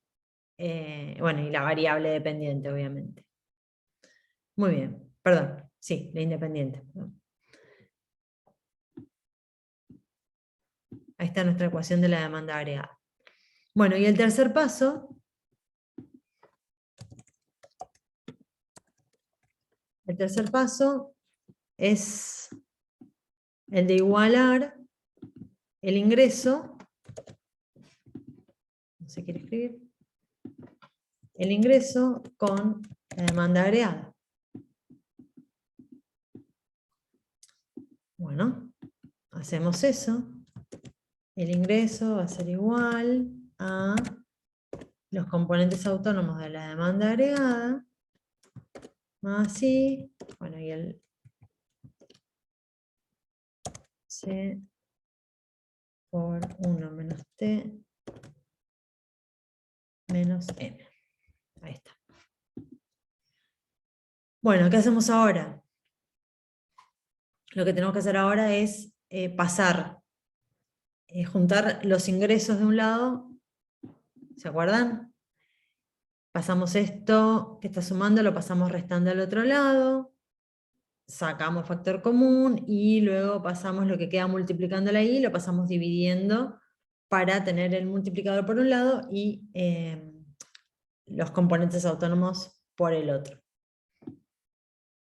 S1: bueno, y la variable dependiente, obviamente. Muy bien, perdón, sí, la independiente. Ahí está nuestra ecuación de la demanda agregada. Bueno, y el tercer paso. El tercer paso es el de igualar el ingreso. No se quiere escribir. El ingreso con la demanda agregada. Bueno, hacemos eso. El ingreso va a ser igual a los componentes autónomos de la demanda agregada, más I, bueno, y el C por 1 menos T menos M. Ahí está. Bueno, ¿qué hacemos ahora? Lo que tenemos que hacer ahora es pasar, juntar los ingresos de un lado, ¿se acuerdan? Pasamos esto que está sumando, lo pasamos restando al otro lado, sacamos factor común y luego pasamos lo que queda multiplicándolo ahí, lo pasamos dividiendo para tener el multiplicador por un lado y los componentes autónomos por el otro.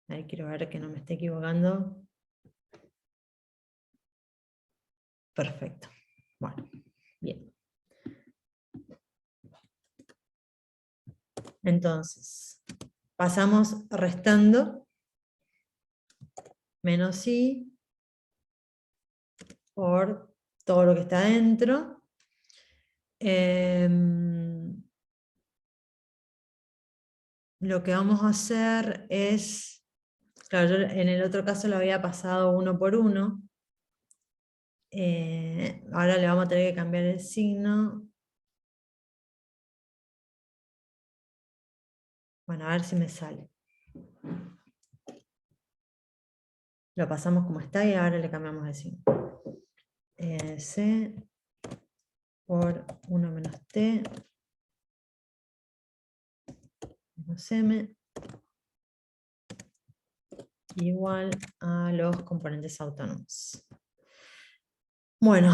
S1: Ahí quiero ver que no me esté equivocando. Perfecto. Bueno, bien. Entonces, pasamos restando menos I por todo lo que está adentro. Lo que vamos a hacer es, claro, yo en el otro caso lo había pasado 1 por 1. Ahora le vamos a tener que cambiar el signo. Bueno, a ver si me sale. Lo pasamos como está y ahora le cambiamos el signo. C por 1 menos T menos M igual a los componentes autónomos. Bueno,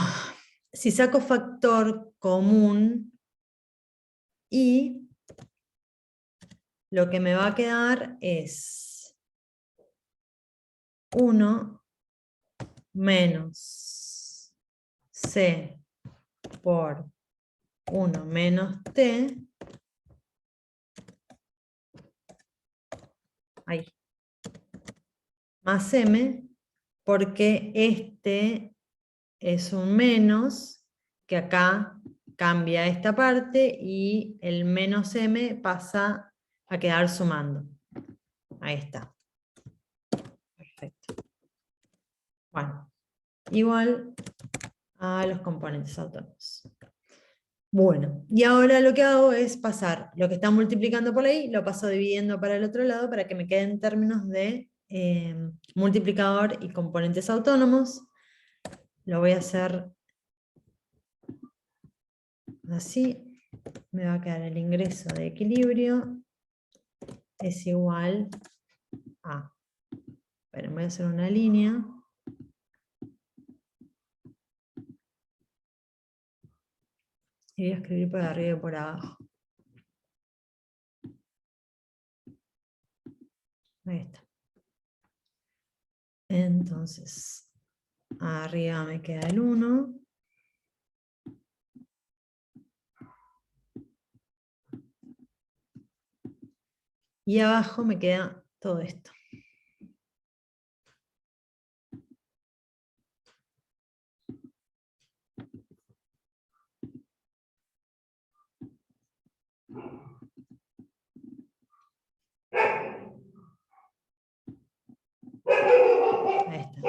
S1: si saco factor común y lo que me va a quedar es 1 menos C por 1 menos T, ahí, más M, porque este es un menos, que acá cambia esta parte y el menos M pasa a quedar sumando. Ahí está. Perfecto. Bueno, igual a los componentes autónomos. Bueno, y ahora lo que hago es pasar lo que está multiplicando por ahí, lo paso dividiendo para el otro lado para que me queden términos de multiplicador y componentes autónomos. Lo voy a hacer así. Me va a quedar el ingreso de equilibrio es igual a... Esperen, voy a hacer una línea. Y voy a escribir por arriba y por abajo. Ahí está. Entonces, arriba me queda el 1. Y abajo me queda todo esto. Ahí está.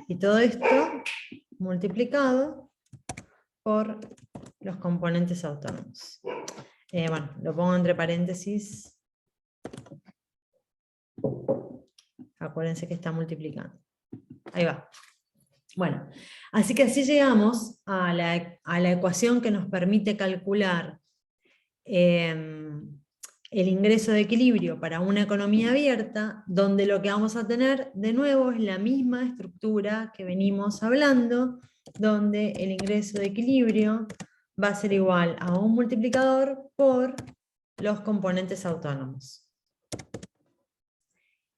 S1: Y todo esto multiplicado por los componentes autónomos. Bueno, lo pongo entre paréntesis. Acuérdense que está multiplicando. Ahí va. Bueno, así que así llegamos a la ecuación que nos permite calcular el ingreso de equilibrio para una economía abierta, donde lo que vamos a tener de nuevo es la misma estructura que venimos hablando, donde el ingreso de equilibrio va a ser igual a un multiplicador por los componentes autónomos.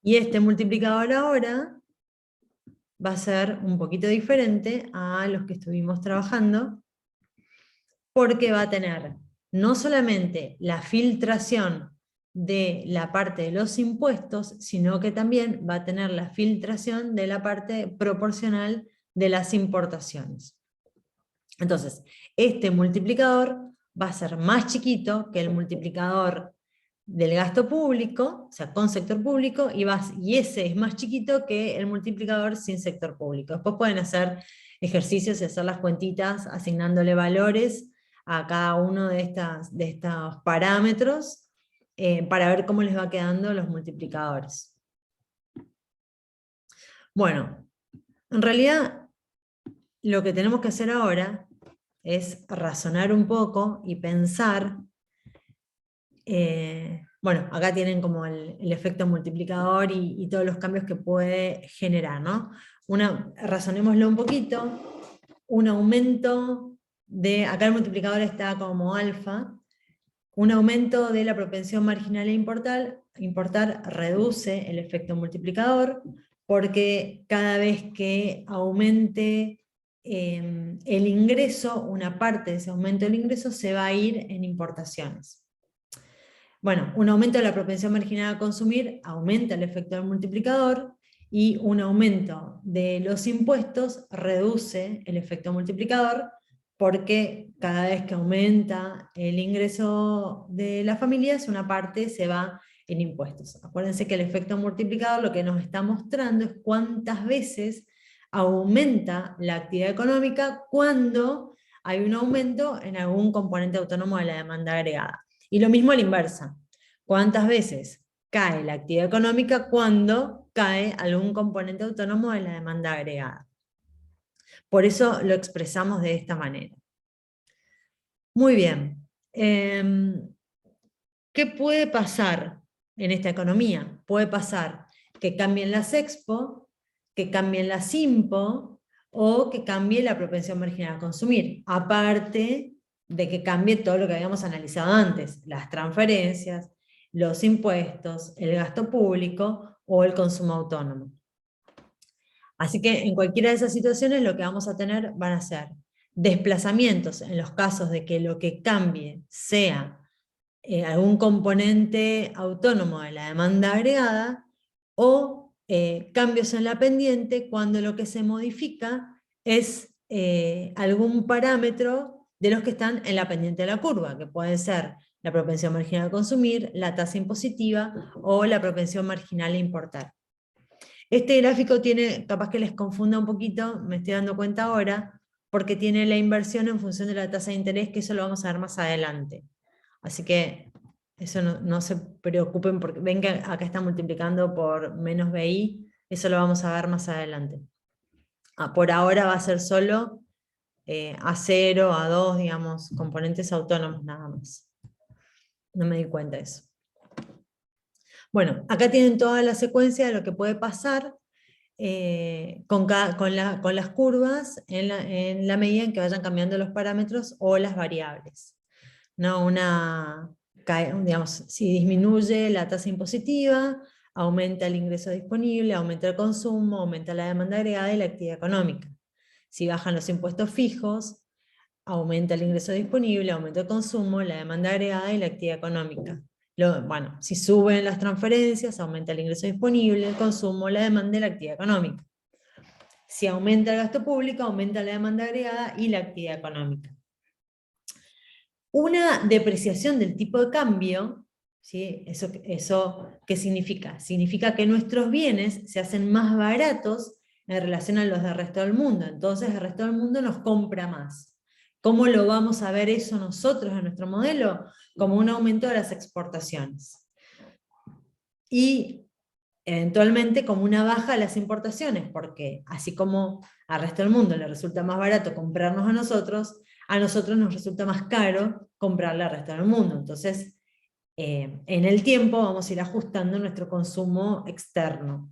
S1: Y este multiplicador ahora va a ser un poquito diferente a los que estuvimos trabajando, porque va a tener no solamente la filtración de la parte de los impuestos, sino que también va a tener la filtración de la parte proporcional de las importaciones. Entonces, este multiplicador va a ser más chiquito que el multiplicador del gasto público, o sea, con sector público, y ese es más chiquito que el multiplicador sin sector público. Después pueden hacer ejercicios y hacer las cuentitas asignándole valores a cada uno de estos parámetros para ver cómo les va quedando los multiplicadores. Bueno, en realidad lo que tenemos que hacer ahora es razonar un poco y pensar. Bueno, acá tienen como el efecto multiplicador y todos los cambios que puede generar, ¿no? Razonémoslo un poquito, un aumento acá el multiplicador está como alfa, un aumento de la propensión marginal a importar reduce el efecto multiplicador, porque cada vez que aumente el ingreso, una parte de ese aumento del ingreso se va a ir en importaciones. Bueno, un aumento de la propensión marginal a consumir aumenta el efecto del multiplicador, y un aumento de los impuestos reduce el efecto multiplicador, porque cada vez que aumenta el ingreso de las familias, una parte se va en impuestos. Acuérdense que el efecto multiplicador lo que nos está mostrando es cuántas veces aumenta la actividad económica cuando hay un aumento en algún componente autónomo de la demanda agregada. Y lo mismo a la inversa. ¿Cuántas veces cae la actividad económica cuando cae algún componente autónomo de la demanda agregada? Por eso lo expresamos de esta manera. Muy bien. ¿Qué puede pasar en esta economía? Puede pasar que cambien las expo, que cambien las impo, o que cambie la propensión marginal a consumir, aparte de que cambie todo lo que habíamos analizado antes, las transferencias, los impuestos, el gasto público o el consumo autónomo. Así que en cualquiera de esas situaciones lo que vamos a tener van a ser desplazamientos en los casos de que lo que cambie sea algún componente autónomo de la demanda agregada, o cambios en la pendiente cuando lo que se modifica es algún parámetro de los que están en la pendiente de la curva, que pueden ser la propensión marginal a consumir, la tasa impositiva o la propensión marginal a importar. Este gráfico tiene, capaz que les confunda un poquito, me estoy dando cuenta ahora, porque tiene la inversión en función de la tasa de interés, que eso lo vamos a ver más adelante. Así que eso no se preocupen, porque ven que acá está multiplicando por menos BI, eso lo vamos a ver más adelante. Por ahora va a ser solo A0, A2, digamos, componentes autónomos nada más. No me di cuenta de eso. Bueno, acá tienen toda la secuencia de lo que puede pasar con las curvas en la medida en que vayan cambiando los parámetros o las variables. ¿No? Digamos, si disminuye la tasa impositiva, aumenta el ingreso disponible, aumenta el consumo, aumenta la demanda agregada y la actividad económica. Si bajan los impuestos fijos, aumenta el ingreso disponible, aumenta el consumo, la demanda agregada y la actividad económica. Bueno, si suben las transferencias, aumenta el ingreso disponible, el consumo, la demanda y la actividad económica. Si aumenta el gasto público, aumenta la demanda agregada y la actividad económica. Una depreciación del tipo de cambio, ¿sí? ¿Eso qué significa? Significa que nuestros bienes se hacen más baratos en relación a los del resto del mundo. Entonces el resto del mundo nos compra más. ¿Cómo lo vamos a ver eso nosotros en nuestro modelo? Como un aumento de las exportaciones. Y eventualmente como una baja de las importaciones, porque así como al resto del mundo le resulta más barato comprarnos a nosotros nos resulta más caro comprarle al resto del mundo. Entonces, en el tiempo vamos a ir ajustando nuestro consumo externo.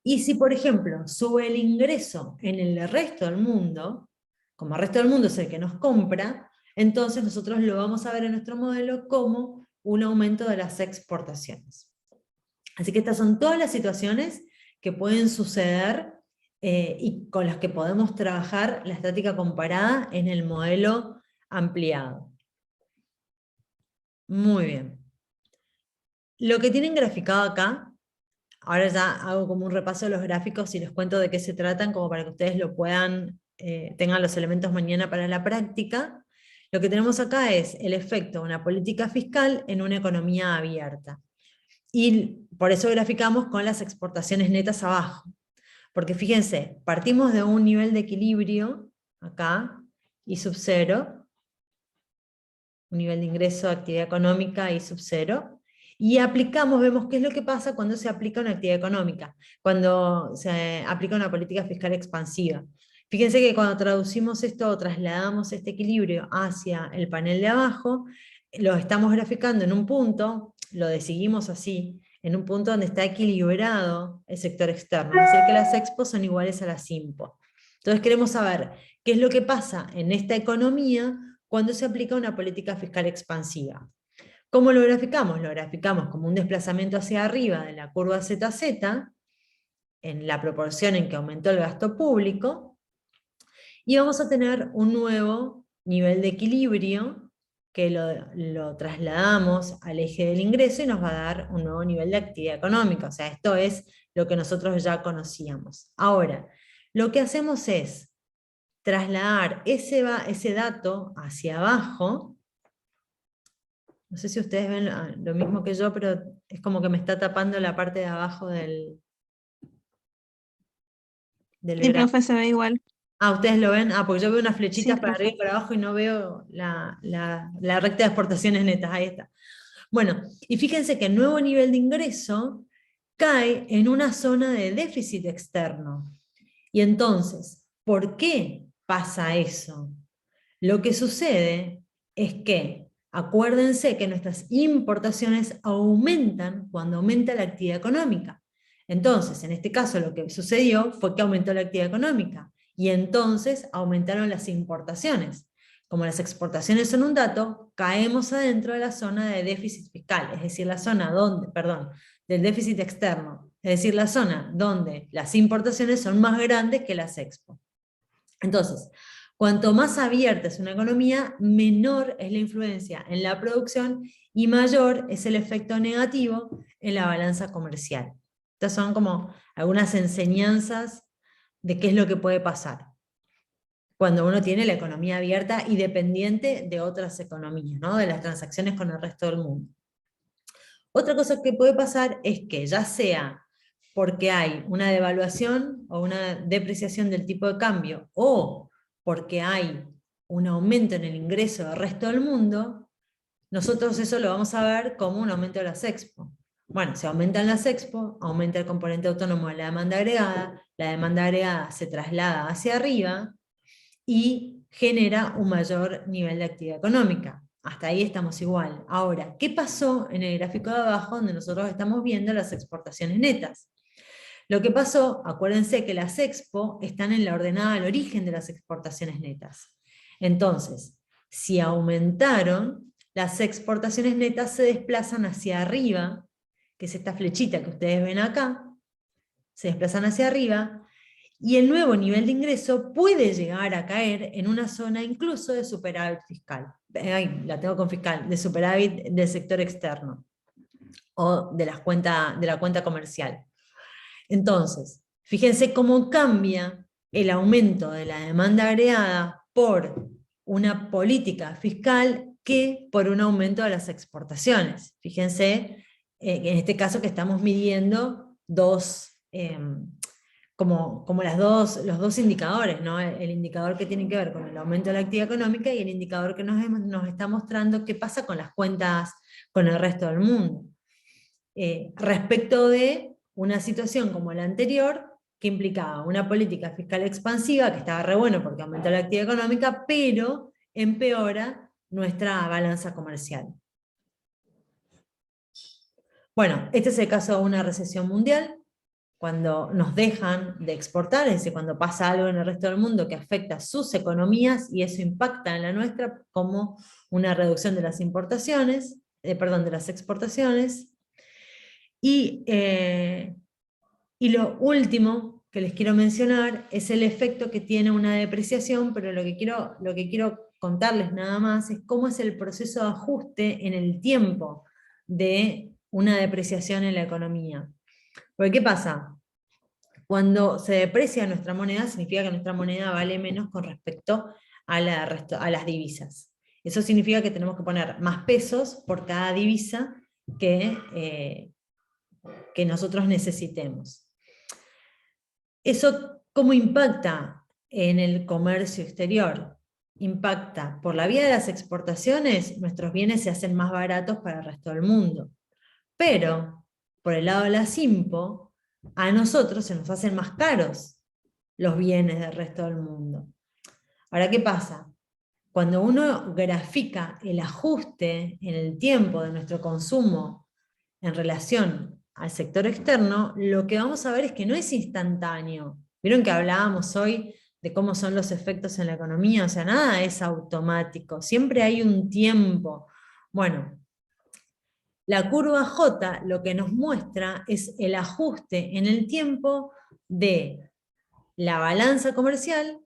S1: Y si, por ejemplo, sube el ingreso en el resto del mundo, como el resto del mundo es el que nos compra, entonces nosotros lo vamos a ver en nuestro modelo como un aumento de las exportaciones. Así que estas son todas las situaciones que pueden suceder y con las que podemos trabajar la estática comparada en el modelo ampliado. Muy bien. Lo que tienen graficado acá, ahora ya hago como un repaso de los gráficos y les cuento de qué se tratan, como para que ustedes lo puedan, tengan los elementos mañana para la práctica. Lo que tenemos acá es el efecto de una política fiscal en una economía abierta. Y por eso graficamos con las exportaciones netas abajo. Porque fíjense, partimos de un nivel de equilibrio, acá, y sub cero, un nivel de ingreso de actividad económica y sub cero, y aplicamos, vemos qué es lo que pasa cuando se aplica una actividad económica, cuando se aplica una política fiscal expansiva. Fíjense que cuando traducimos esto o trasladamos este equilibrio hacia el panel de abajo, lo estamos graficando en un punto, lo decidimos así, en un punto donde está equilibrado el sector externo, es decir, que las expos son iguales a las impo. Entonces queremos saber qué es lo que pasa en esta economía cuando se aplica una política fiscal expansiva. ¿Cómo lo graficamos? Lo graficamos como un desplazamiento hacia arriba de la curva ZZ, en la proporción en que aumentó el gasto público, y vamos a tener un nuevo nivel de equilibrio que lo trasladamos al eje del ingreso y nos va a dar un nuevo nivel de actividad económica. O sea, esto es lo que nosotros ya conocíamos. Ahora, lo que hacemos es trasladar ese dato hacia abajo. No sé si ustedes ven lo mismo que yo, pero es como que me está tapando la parte de abajo del
S3: Sí,
S1: gráfico.
S3: profe, se ve igual.
S1: Ah, ¿ustedes lo ven? Ah, porque yo veo unas
S3: Sí,
S1: flechitas para
S3: profe.
S1: arriba y para abajo y no veo la recta de exportaciones netas. Ahí está. Bueno, y fíjense que el nuevo nivel de ingreso cae en una zona de déficit externo. Y entonces, ¿por qué pasa eso? Lo que sucede es que, acuérdense que nuestras importaciones aumentan cuando aumenta la actividad económica. Entonces, en este caso lo que sucedió fue que aumentó la actividad económica y entonces aumentaron las importaciones. Como las exportaciones son un dato, caemos adentro de la zona de déficit fiscal, es decir, la zona donde, perdón, del déficit externo, es decir, la zona donde las importaciones son más grandes que las expo. Entonces, cuanto más abierta es una economía, menor es la influencia en la producción y mayor es el efecto negativo en la balanza comercial. Estas son como algunas enseñanzas de qué es lo que puede pasar cuando uno tiene la economía abierta y dependiente de otras economías, ¿no? De las transacciones con el resto del mundo. Otra cosa que puede pasar es que ya sea porque hay una devaluación o una depreciación del tipo de cambio, o porque hay un aumento en el ingreso del resto del mundo, nosotros eso lo vamos a ver como un aumento de las expo. Bueno, si aumentan las expo, aumenta el componente autónomo de la demanda agregada se traslada hacia arriba y genera un mayor nivel de actividad económica. Hasta ahí estamos igual. Ahora, ¿qué pasó en el gráfico de abajo donde nosotros estamos viendo las exportaciones netas? Lo que pasó, acuérdense que las expo están en la ordenada al origen de las exportaciones netas. Entonces, si aumentaron, las exportaciones netas se desplazan hacia arriba, que es esta flechita que ustedes ven acá, se desplazan hacia arriba, y el nuevo nivel de ingreso puede llegar a caer en una zona incluso de superávit fiscal. Ay, la tengo con fiscal, de superávit del sector externo, o de la cuenta comercial. Entonces, fíjense cómo cambia el aumento de la demanda agregada por una política fiscal que por un aumento de las exportaciones. Fíjense, en este caso que estamos midiendo como los dos indicadores, ¿no? El indicador que tiene que ver con el aumento de la actividad económica y el indicador que nos está mostrando qué pasa con las cuentas con el resto del mundo. Respecto de una situación como la anterior, que implicaba una política fiscal expansiva, que estaba re bueno porque aumentó la actividad económica, pero empeora nuestra balanza comercial. Bueno, este es el caso de una recesión mundial, cuando nos dejan de exportar, es decir, cuando pasa algo en el resto del mundo que afecta sus economías y eso impacta en la nuestra, como una reducción de las importaciones, de las exportaciones. Y lo último que les quiero mencionar es el efecto que tiene una depreciación, pero lo que quiero contarles nada más es cómo es el proceso de ajuste en el tiempo de una depreciación en la economía. Porque ¿qué pasa? Cuando se deprecia nuestra moneda, significa que nuestra moneda vale menos con respecto a las divisas. Eso significa que tenemos que poner más pesos por cada divisa que nosotros necesitemos. ¿Eso cómo impacta en el comercio exterior? Impacta por la vía de las exportaciones, nuestros bienes se hacen más baratos para el resto del mundo. Pero, por el lado de la SIMPO, a nosotros se nos hacen más caros los bienes del resto del mundo. Ahora, ¿qué pasa? Cuando uno grafica el ajuste en el tiempo de nuestro consumo en relación al sector externo, lo que vamos a ver es que no es instantáneo. ¿Vieron que hablábamos hoy de cómo son los efectos en la economía? O sea, nada es automático, siempre hay un tiempo. Bueno, la curva J lo que nos muestra es el ajuste en el tiempo de la balanza comercial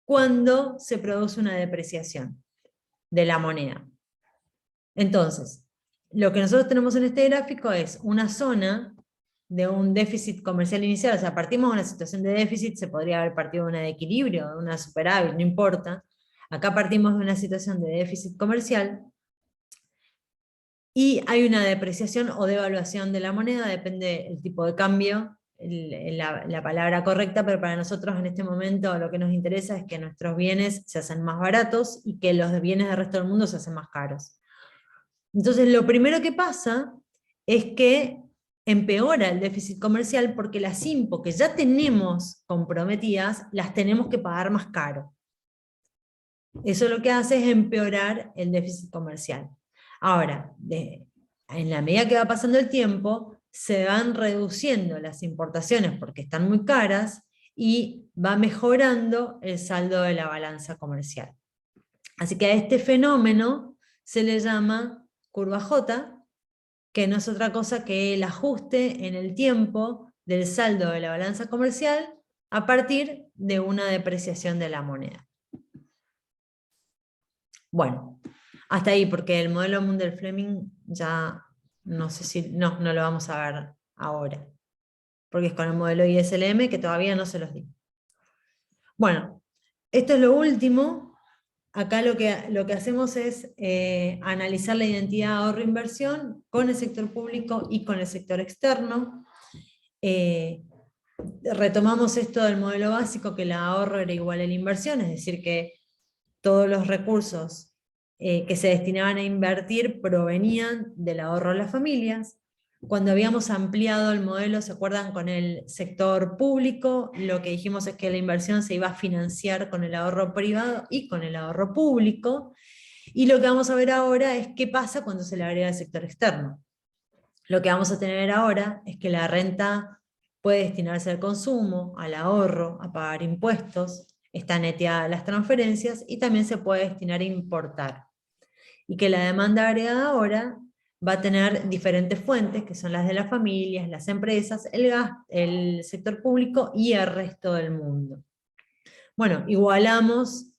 S1: cuando se produce una depreciación de la moneda. Entonces, lo que nosotros tenemos en este gráfico es una zona de un déficit comercial inicial, o sea, partimos de una situación de déficit, se podría haber partido de una de equilibrio, de una superávit, no importa. Acá partimos de una situación de déficit comercial, y hay una depreciación o devaluación de la moneda, depende del tipo de cambio, la palabra correcta, pero para nosotros en este momento lo que nos interesa es que nuestros bienes se hacen más baratos y que los bienes del resto del mundo se hacen más caros. Entonces lo primero que pasa es que empeora el déficit comercial porque las IMPO que ya tenemos comprometidas, las tenemos que pagar más caro. Eso lo que hace es empeorar el déficit comercial. Ahora, en la medida que va pasando el tiempo, se van reduciendo las importaciones porque están muy caras y va mejorando el saldo de la balanza comercial. Así que a este fenómeno se le llama curva J, que no es otra cosa que el ajuste en el tiempo del saldo de la balanza comercial a partir de una depreciación de la moneda. Bueno, hasta ahí, porque el modelo Mundell-Fleming ya no sé si, no lo vamos a ver ahora, porque es con el modelo ISLM que todavía no se los di. Bueno, esto es lo último. Acá lo que hacemos es analizar la identidad ahorro-inversión con el sector público y con el sector externo. Retomamos esto del modelo básico, que el ahorro era igual a la inversión, es decir, que todos los recursos que se destinaban a invertir provenían del ahorro de las familias. Cuando habíamos ampliado el modelo, ¿se acuerdan? Con el sector público, lo que dijimos es que la inversión se iba a financiar con el ahorro privado y con el ahorro público. Y lo que vamos a ver ahora es qué pasa cuando se le agrega el sector externo. Lo que vamos a tener ahora es que la renta puede destinarse al consumo, al ahorro, a pagar impuestos, está neteada las transferencias y también se puede destinar a importar. Y que la demanda agregada ahora va a tener diferentes fuentes, que son las de las familias, las empresas, el sector público y el resto del mundo. Bueno, igualamos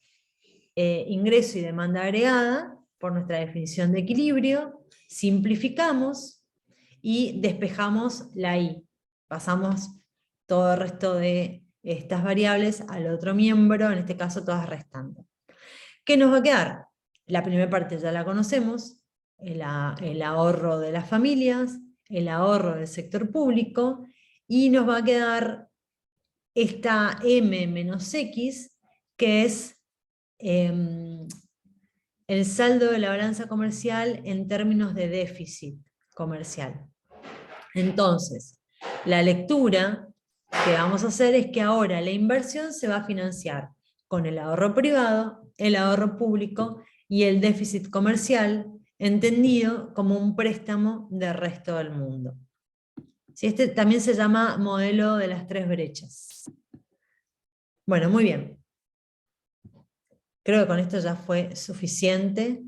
S1: ingreso y demanda agregada por nuestra definición de equilibrio, simplificamos y despejamos la I. Pasamos todo el resto de estas variables al otro miembro, en este caso todas restando. ¿Qué nos va a quedar? La primera parte ya la conocemos, el ahorro de las familias, el ahorro del sector público, y nos va a quedar esta M menos X, que es el saldo de la balanza comercial en términos de déficit comercial. Entonces, la lectura que vamos a hacer es que ahora la inversión se va a financiar con el ahorro privado, el ahorro público y el déficit comercial, entendido como un préstamo del resto del mundo. Este también se llama modelo de las tres brechas. Bueno, muy bien. Creo que con esto ya fue suficiente.